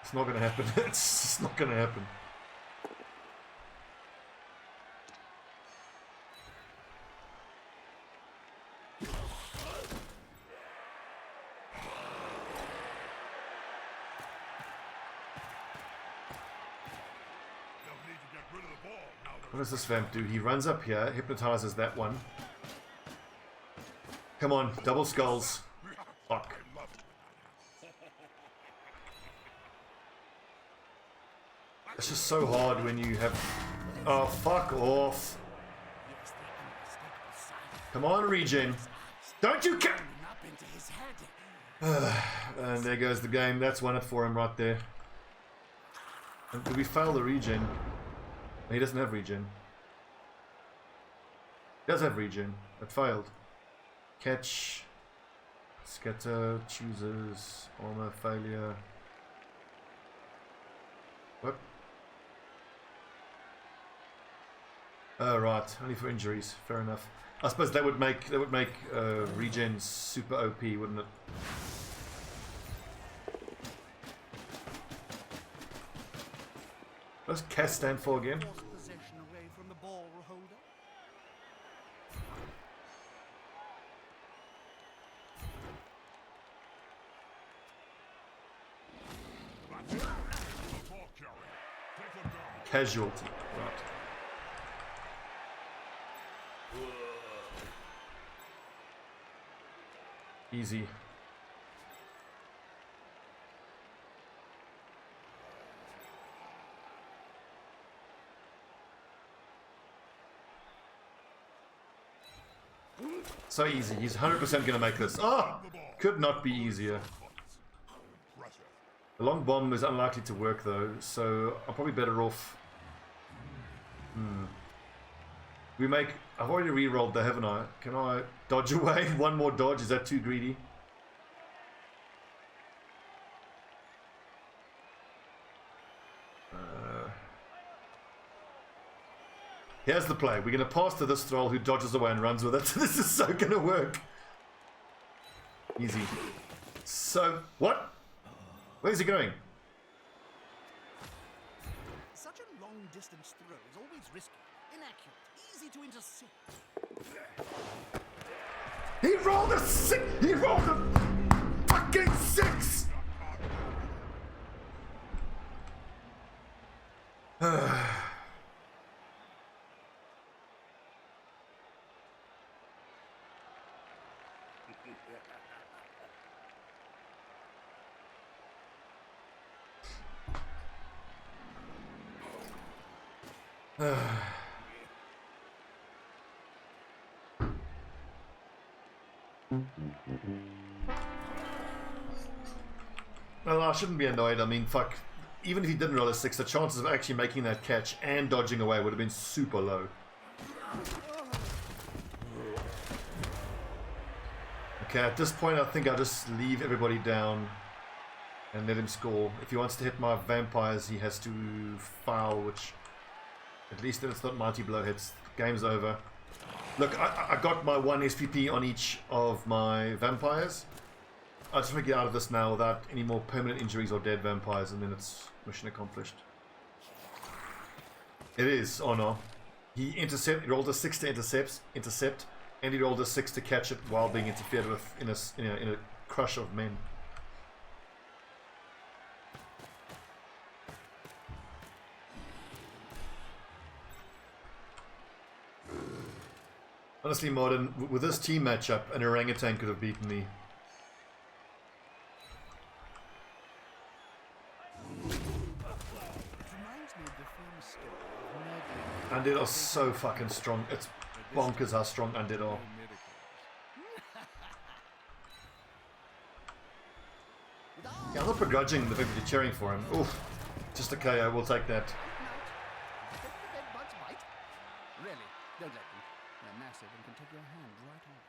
It's not going to happen. It's just not going to happen. What does this vamp do? He runs up here, hypnotizes that one. Come on, double skulls. Fuck. It's just so hard when you have... Oh, fuck off. Come on, regen. Don't you care? And there goes the game. That's won it for him right there. And did we fail the regen? He doesn't have regen. He does have regen. It failed. Catch. Scatter. Chooses. Armor. Failure. What? Oh, right. Only for injuries. Fair enough. I suppose that would make regen super OP, wouldn't it? What does CEST stand for again? Possession away from the ball holder. Casualty, right. Easy. So easy. He's 100% going to make this. Oh! Could not be easier. The long bomb is unlikely to work though, so I'm probably better off... We make... I've already re-rolled there, haven't I? Can I dodge away? One more dodge? Is that too greedy? Here's the play. We're going to pass to this thrall who dodges away and runs with it. This is so going to work. Easy. So, what? Where's he going? Such a long-distance throw is always risky, inaccurate, easy to intercept. He rolled a 6! He rolled a fucking 6! Well, I shouldn't be annoyed. I mean, fuck. Even if he didn't roll a 6, the chances of actually making that catch and dodging away would have been super low. Okay, at this point, I think I'll just leave everybody down and let him score. If he wants to hit my vampires, he has to foul, which at least then it's not mighty blow hits. Game's over. Look, I got my 1 SPP on each of my vampires. I just want to get out of this now without any more permanent injuries or dead vampires, and then it's mission accomplished. It is Arnar. He rolled a 6 to intercept, and he rolled a 6 to catch it while being interfered with in a crush of men. Honestly, Mardon, with this team matchup, an orangutan could have beaten me. Undead are so fucking strong. It's bonkers how strong Undead are. Yeah, I'm not begrudging the fact that you're cheering for him. Oof. Just a KO, we'll take that. Really, don't let them. They're massive and can take your hand right off.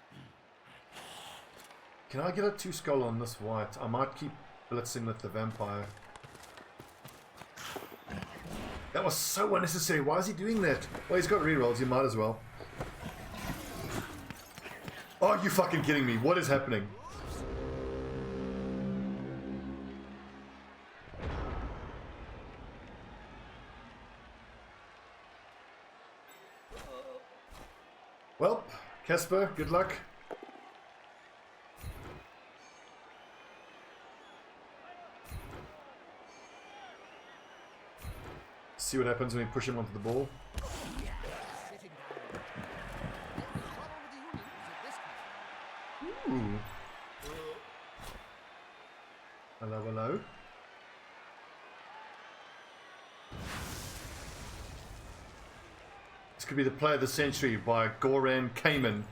Can I get a 2 skull on this white? I might keep blitzing with the vampire. That was so unnecessary. Why is he doing that? Well, he's got rerolls. You might as well. Oh, are you fucking kidding me? What is happening? Well, Casper, good luck. See what happens when we push him onto the ball. Ooh. Hello, hello. This could be the play of the century by Goran Kamen.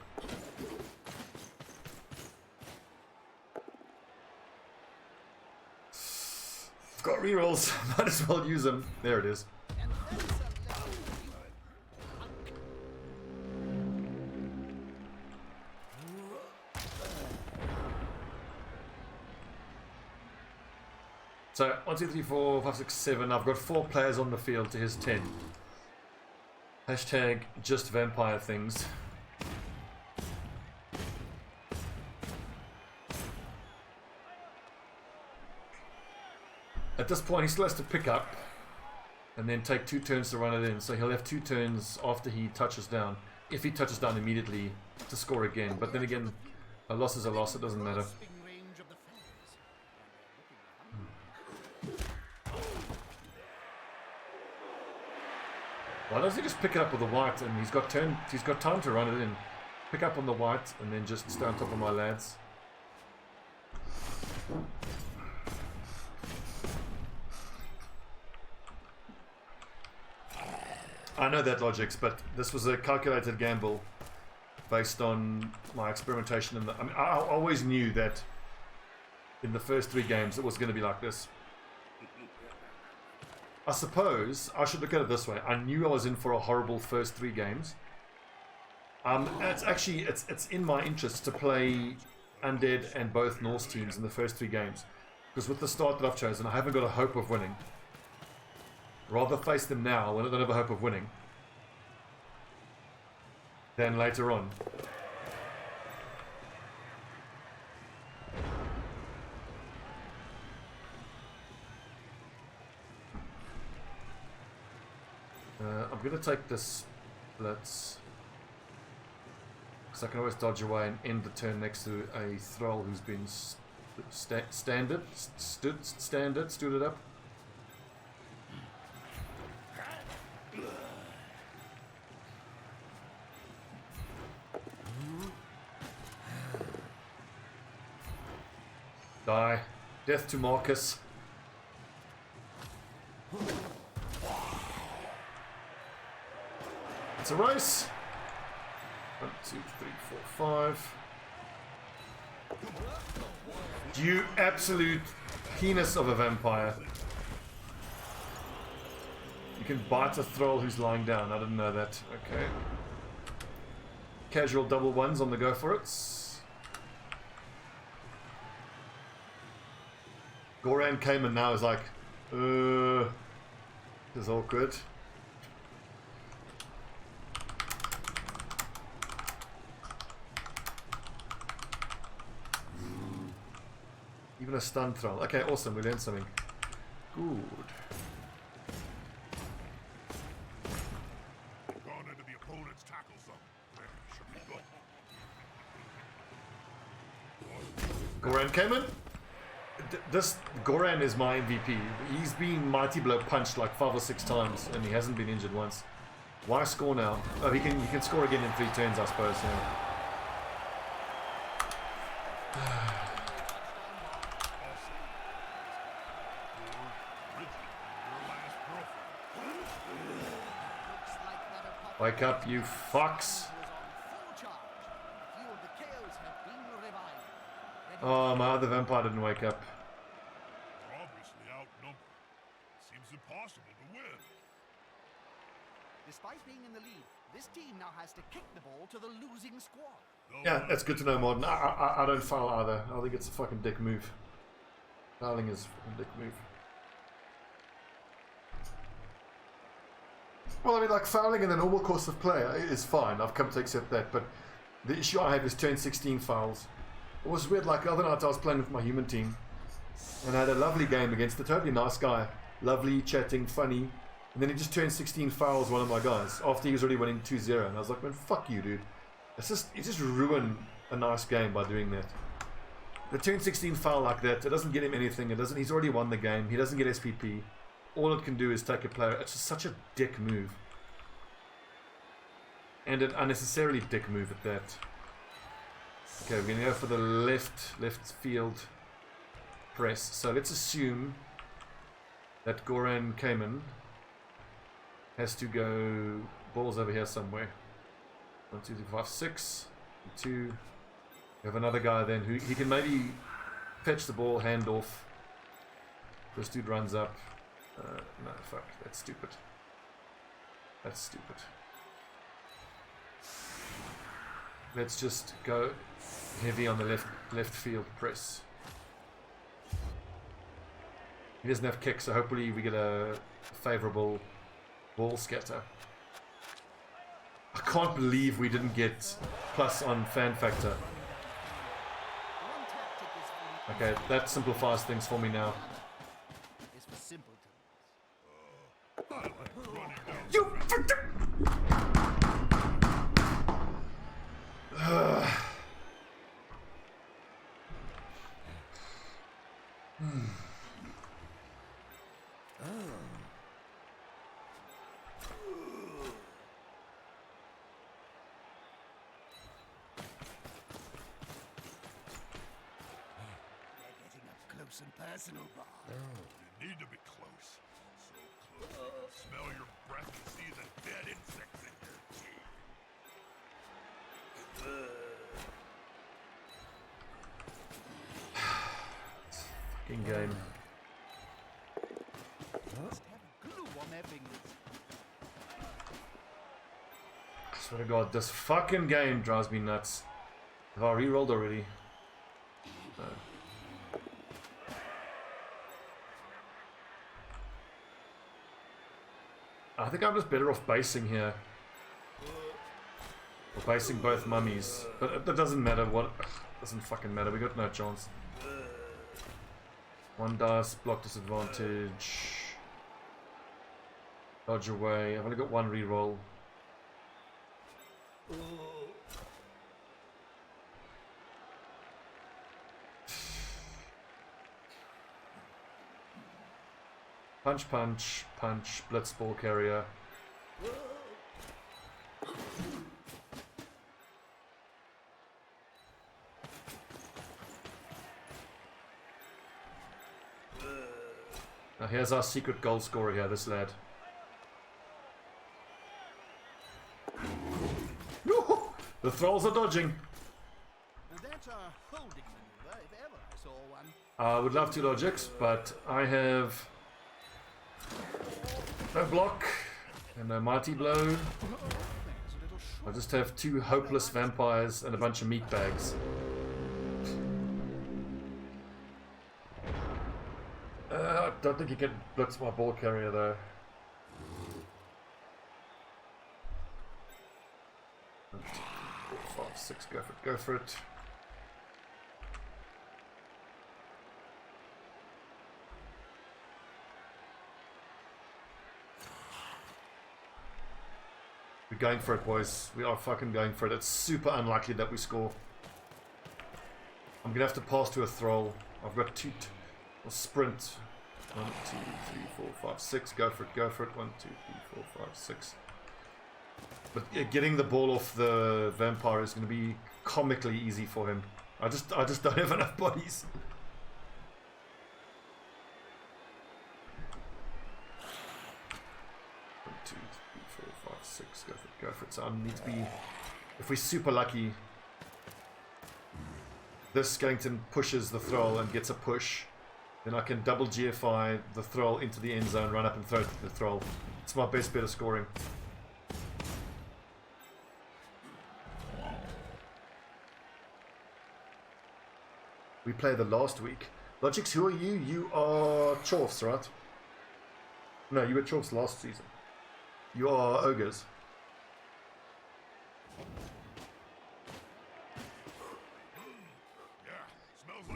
Got rerolls, might as well use them. There it is. So 1, 2, 3, 4, 5, 6, 7. I've got 4 players on the field to his 10. Hashtag just vampire things. At this point, he still has to pick up and then take 2 turns to run it in. So he'll have 2 turns after he touches down. If he touches down immediately to score again. But then again, a loss is a loss. It doesn't matter. Why doesn't he just pick it up with the white and he's got time to run it in. Pick up on the white and then just stay on top of my lads. I know that logics, but this was a calculated gamble based on my experimentation. I mean, I always knew that in the first 3 games it was going to be like this. I suppose I should look at it this way. I knew I was in for a horrible first 3 games. It's in my interest to play Undead and both Norse teams in the first 3 games, because with the start that I've chosen, I haven't got a hope of winning. Rather face them now when I don't have a hope of winning. than later on. I'm going to take this blitz, because I can always dodge away and end the turn next to a thrall who's been stood it up. Die. Death to Marcus. It's a race. 1, 2, 3, 4, 5. You absolute penis of a vampire. You can bite a thrall who's lying down. I didn't know that. Okay. Casual double ones on the go for it. Goran came and now is like, this is awkward. Even a stun throw. Okay, awesome. We learned something. Good. Gone into the opponent's tackle zone. Should be good. Goran came in. This Goran is my MVP. He's been Mighty Blow punched like 5 or 6 times and he hasn't been injured once. Why score now? Oh, he can score again in 3 turns, I suppose. Yeah. Wake up, you fucks! Oh, my other vampire didn't wake up. We're obviously outnumbered. Seems impossible to win. Despite being in the lead, this team now has to kick the ball to the losing squad. Yeah, that's good to know, Mardon. I don't foul either. I think it's a fucking dick move. Fouling is a fucking dick move. Well, I mean, like, fouling in the normal course of play is fine. I've come to accept that. But the issue I have is turn 16 fouls. It was weird, like, the other night I was playing with my human team. And I had a lovely game against a totally nice guy. Lovely, chatting, funny. And then he just turned 16 fouls, one of my guys, after he was already winning 2-0. And I was like, man, fuck you, dude. You just ruin a nice game by doing that. The turn 16 foul like that, it doesn't get him anything. He's already won the game. He doesn't get SPP. All it can do is take a player. It's just such a dick move. And an unnecessarily dick move at that. Okay, we're going to go for the left field press. So let's assume that Goran Kamen has to go balls over here somewhere. 1, 2, 3, 5, 6. 2. We have another guy then who he can maybe fetch the ball, hand off. This dude runs up. No, fuck, that's stupid. That's stupid. Let's just go heavy on the left field press. He doesn't have kick, so hopefully we get a favourable ball scatter. I can't believe we didn't get plus on fan factor. Okay, that simplifies things for me now. You And personal, Bob. You need to be close. So close. You can smell your breath and see the dead insects in your teeth. fucking game. Must have glue on their fingers. I swear to God, this fucking game drives me nuts. Have I re-rolled already? No. I think I'm just better off basing here. We're basing both mummies. But it doesn't matter what... Doesn't fucking matter, we got no chance. One dice, block disadvantage. Dodge away. I've only got one reroll. Punch, punch, punch, blitz ball carrier. Now here's our secret goal scorer here, this lad. The thralls are dodging. That's a holding maneuver, if ever I saw one. I would love to logics, but I have no block and no mighty blow. I just have two hopeless vampires and a bunch of meat bags. I don't think you can blitz my ball carrier though. 1, 2, 3, 4, 5, 6, go for it, go for it. We're going for it, boys. We are fucking going for it. It's super unlikely that we score. I'm gonna have to pass to a thrall. I've got two. I'll sprint. 1, 2, 3, 4, 5, 6. Go for it. Go for it. 1, 2, 3, 4, 5, 6. But getting the ball off the vampire is going to be comically easy for him. I just don't have enough bodies. One, 2, 3, 4, 5, 6. Go for it. Go for it. So I need to be. If we're super lucky, this skeleton pushes the thrall and gets a push. Then I can double GFI the thrall into the end zone, run up and throw it to the thrall. It's my best bet of scoring. We played the last week. Logix, who are you? You are Chorfs, right? No, you were Chorfs last season. You are Ogres.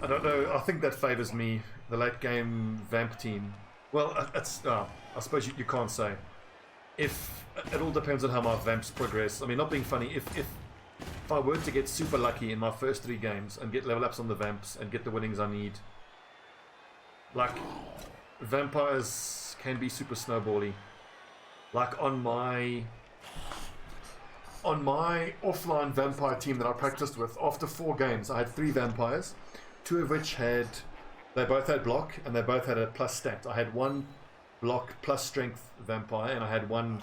I don't know, I think that favours me, the late game vamp team. Well, it's, I suppose you can't say. If it all depends on how my vamps progress. I mean, not being funny, if I were to get super lucky in my first 3 games and get level ups on the vamps and get the winnings I need, like, vampires can be super snowbally. Like on my offline vampire team that I practiced with, after 4 games, I had 3 vampires, 2 of which they both had block and they both had a plus stat. I had 1 block plus strength vampire and I had 1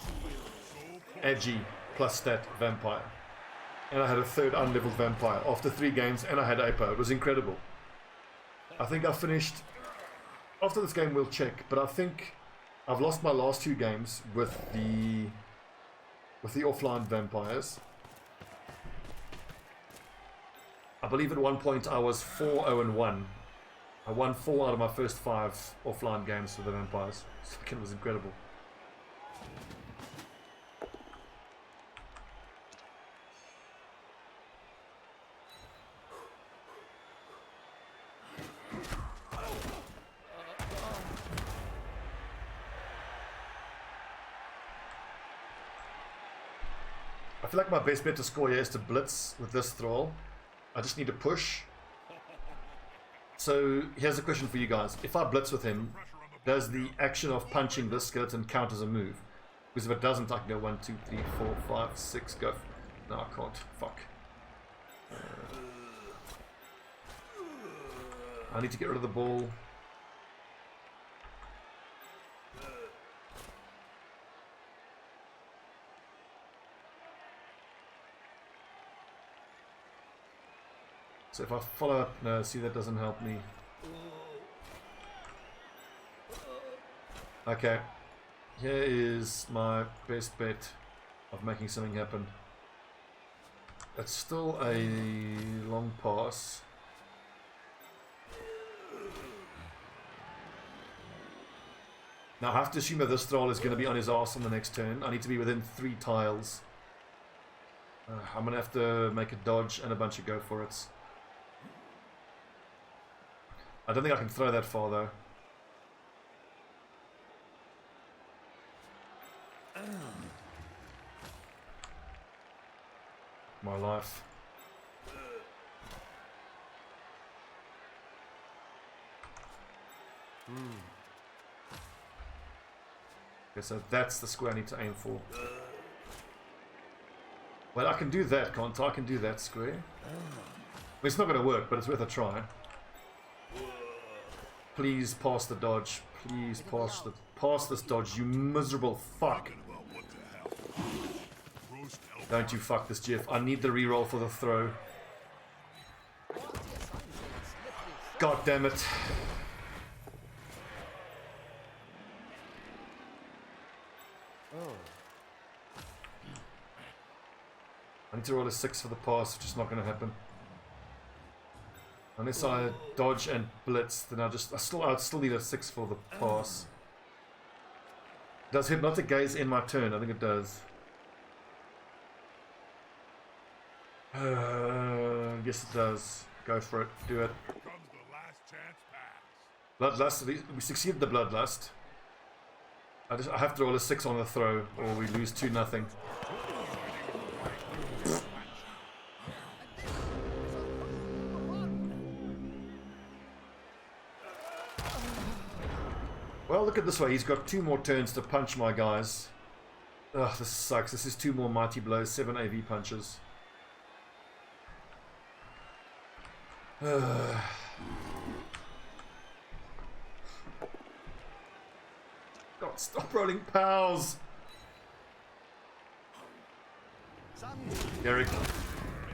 agi plus stat vampire. And I had a 3rd unleveled vampire after 3 games, and I had Apo. It was incredible. I think I finished... After this game we'll check, but I think I've lost my last 2 games with the offline vampires. I believe at one point I was 4-0-1. I won 4 out of my first 5 offline games with the vampires. It was incredible. I feel like my best bet to score here is to blitz with this thrall. I just need to push. So here's a question for you guys. If I blitz with him, does the action of punching this skeleton count as a move? Because if it doesn't, I can go 1, 2, 3, 4, 5, 6, go. No, I can't. Fuck. I need to get rid of the ball. So if I follow up, no, see, that doesn't help me. Okay, here is my best bet of making something happen. It's still a long pass. Now I have to assume that this thrall is going to be on his arse on the next turn. I need to be within 3 tiles. I'm gonna have to make a dodge and a bunch of go for it. I don't think I can throw that far though. My life. Okay, so that's the square I need to aim for. Well, I can do that, can't I? I can do that square. I mean, it's not going to work, but it's worth a try. Please pass the dodge. Please pass this dodge, you miserable fuck. Don't you fuck this, Jeff. I need the reroll for the throw. God damn it. I need to roll a 6 for the pass, which is not going to happen. Unless I dodge and blitz, then I'd still need a 6 for the pass. Does Hypnotic Gaze end my turn? I think it does. Yes it does. Go for it. Do it. Here comes the last chance pass. Bloodlust. We succeeded the Bloodlust. I have to roll a 6 on the throw, or we lose 2-0. Well, look at this way. He's got 2 more turns to punch my guys. Ugh, this sucks. This is 2 more Mighty Blows, 7 AV punches. God, stop rolling pals! Eric.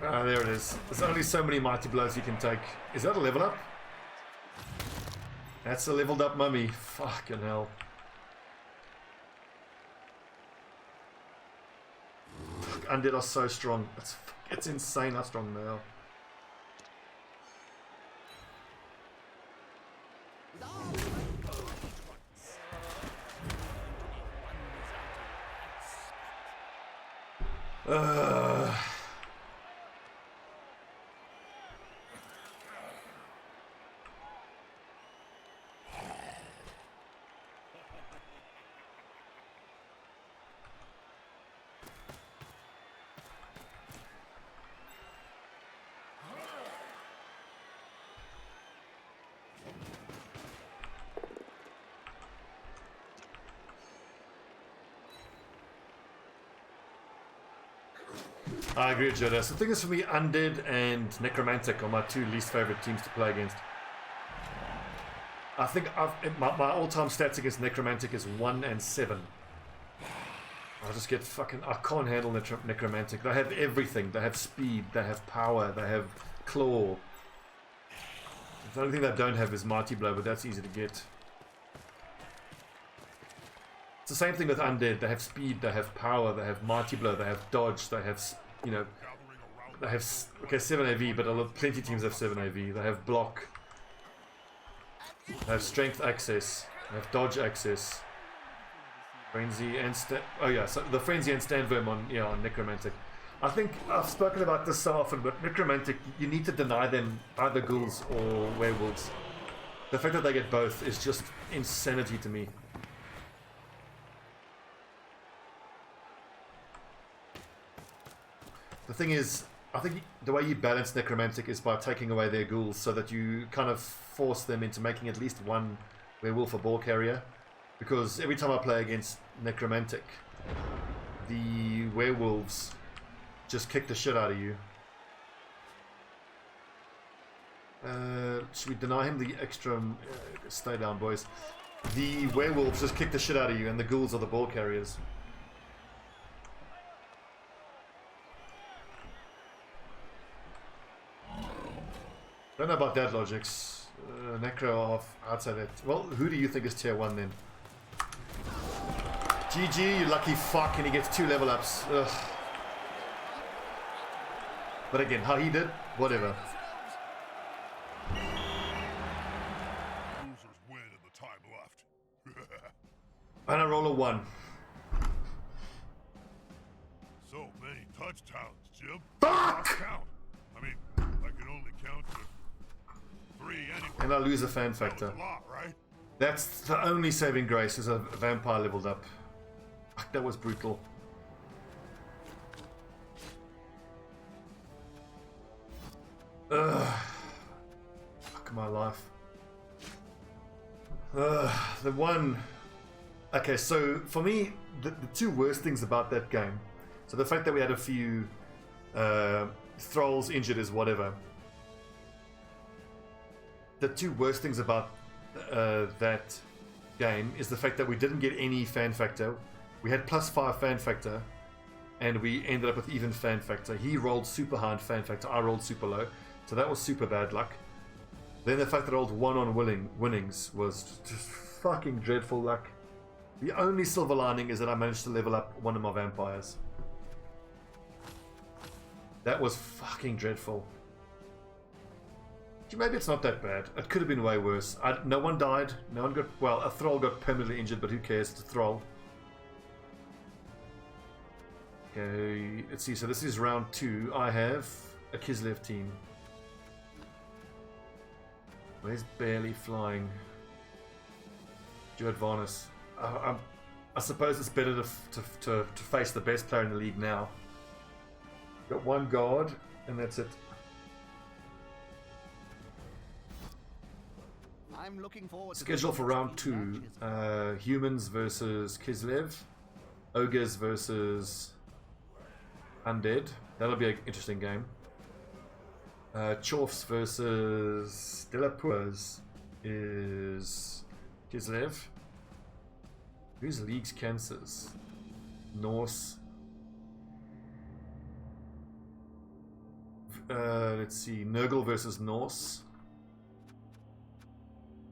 Ah, there it is. There's only so many Mighty Blows you can take. Is that a level up? That's a leveled up mummy. Fucking hell. Undead are so strong. It's insane how strong they are. I agree with Juodas. The thing is, for me, Undead and Necromantic are my 2 least favorite teams to play against. I think my all-time stats against Necromantic is 1 and 7. I just get fucking... I can't handle Necromantic. They have everything. They have speed. They have power. They have claw. The only thing they don't have is Mighty Blow, but that's easy to get. It's the same thing with Undead. They have speed. They have power. They have Mighty Blow. They have dodge. They have... You know, they have, okay, 7 AV, but plenty of teams have 7 AV. They have block. They have strength access. They have dodge access. Frenzy and oh yeah, so the Frenzy and Stand Verm on Necromantic. I think I've spoken about this so often, but Necromantic, you need to deny them either ghouls or werewolves. The fact that they get both is just insanity to me. The thing is, I think the way you balance Necromantic is by taking away their ghouls, so that you kind of force them into making at least one werewolf or ball carrier. Because every time I play against Necromantic, the werewolves just kick the shit out of you. Should we deny him the extra... stay down, boys. The werewolves just kick the shit out of you, and the ghouls are the ball carriers. Don't know about that logics. Necro off outside it. Well, who do you think is tier 1 then? GG, you lucky fuck, and he gets 2 level ups. Ugh. But again, how he did, whatever. Losers win in the time left. And I roll a 1. So many touchdowns, Jim. Fuck! Lost count. I mean, I can only count to 3 anyway. And I lose a fan That was factor. a lot, right? That's the only saving grace, is a vampire leveled up. Fuck, that was brutal. Ugh. Fuck my life. The one... Okay, so for me, the two worst things about that game, so the fact that we had a few thralls injured is whatever. The two worst things about that game is the fact that we didn't get any fan factor. We had +5 fan factor, and we ended up with even fan factor. He rolled super high on fan factor, I rolled super low, so that was super bad luck. Then the fact that I rolled 1 on winnings was just fucking dreadful luck. The only silver lining is that I managed to level up one of my vampires. That was fucking dreadful. Maybe it's not that bad. It could have been way worse. No one died. No one got... Well, a thrall got permanently injured, but who cares? It's a thrall. Okay, let's see. So this is round 2. I have a Kislev team. Where's barely flying? Varnas. I suppose it's better to face the best player in the league now. Got 1 guard, and that's it. I'm looking forward to Schedule for round 2. Humans versus Kislev. Ogres versus Undead. That'll be an interesting game. Chorfs versus Delapurs is Kislev. Who's League's Cancers? Norse. Let's see. Nurgle versus Norse.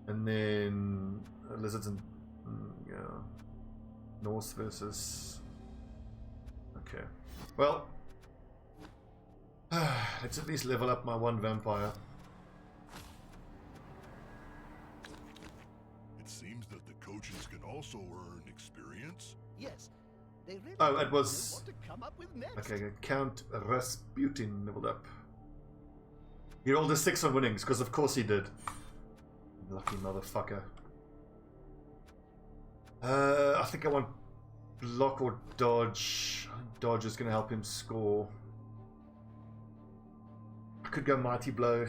And then Lizards and yeah, Norse versus. Okay. Well, let's at least level up my 1 vampire. It seems that the coaches can also earn experience. Yes, they really Oh, it know was. what to come up with next. Okay, Count Rasputin leveled up. He rolled a 6 on winnings, because of course he did. Lucky motherfucker. I think I want block or dodge. I think dodge is going to help him score. I could go mighty blow.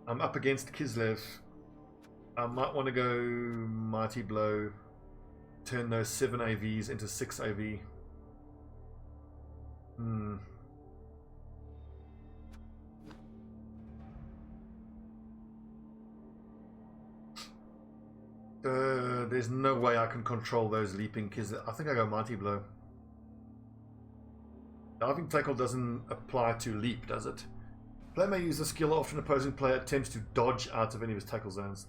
I'm up against Kislev. I might want to go mighty blow. Turn those 7 AVs into 6 AV. There's no way I can control those leaping kids. I think I go mighty blow. Diving tackle doesn't apply to leap, does it? Player may use the skill after an opposing player attempts to dodge out of any of his tackle zones.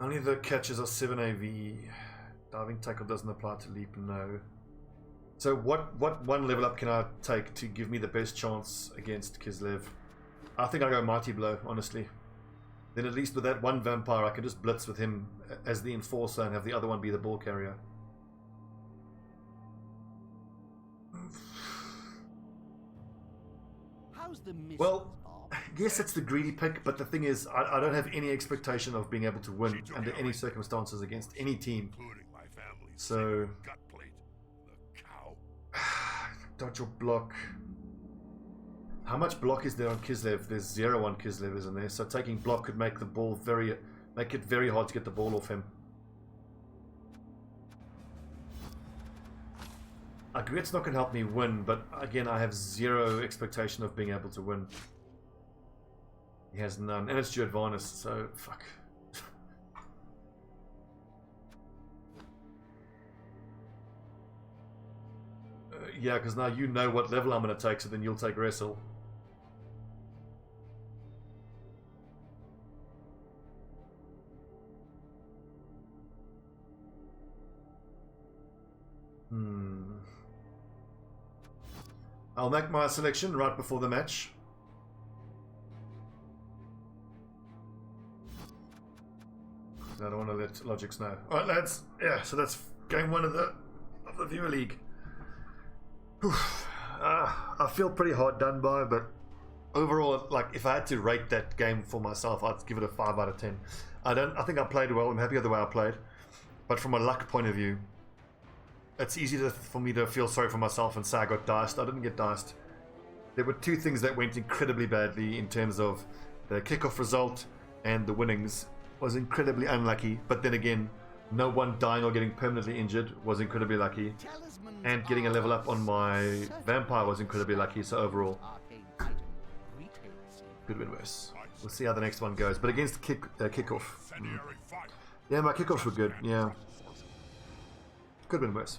Only the catches are 7 AV. Diving tackle doesn't apply to leap, no. So what 1 level up can I take to give me the best chance against Kislev? I think I go mighty blow, honestly. Then at least with that 1 vampire I can just blitz with him as the enforcer and have the other one be the ball carrier. How's the Well, yes, it's the greedy pick, but the thing is, I don't have any expectation of being able to win under any circumstances against any team. Including my family's So, gut plate. The cow. dodge or block. How much block is there on Kislev? There's 0 on Kislev, isn't there? So taking block could make the ball make it very hard to get the ball off him. I agree it's not going to help me win, but again, I have 0 expectation of being able to win. He has none, and it's Juodas, so fuck. Yeah, because now you know what level I'm going to take, so then you'll take wrestle. I'll make my selection right before the match. I don't want to let Logics know. Alright lads, yeah, so that's game 1 of the Viewer League. I feel pretty hard done by, but overall, like, if I had to rate that game for myself, I'd give it a 5 out of 10. I think I played well. I'm happy with the way I played, but from a luck point of view, it's easy for me to feel sorry for myself and say I got diced. I didn't get diced. There were 2 things that went incredibly badly in terms of the kickoff result, and the winnings was incredibly unlucky. But then again, no one dying or getting permanently injured was incredibly lucky, and getting a level up on my vampire was incredibly lucky. So overall, could have been worse. We'll see how the next one goes. But against kickoff, yeah, my kickoffs were good. Yeah, could have been worse.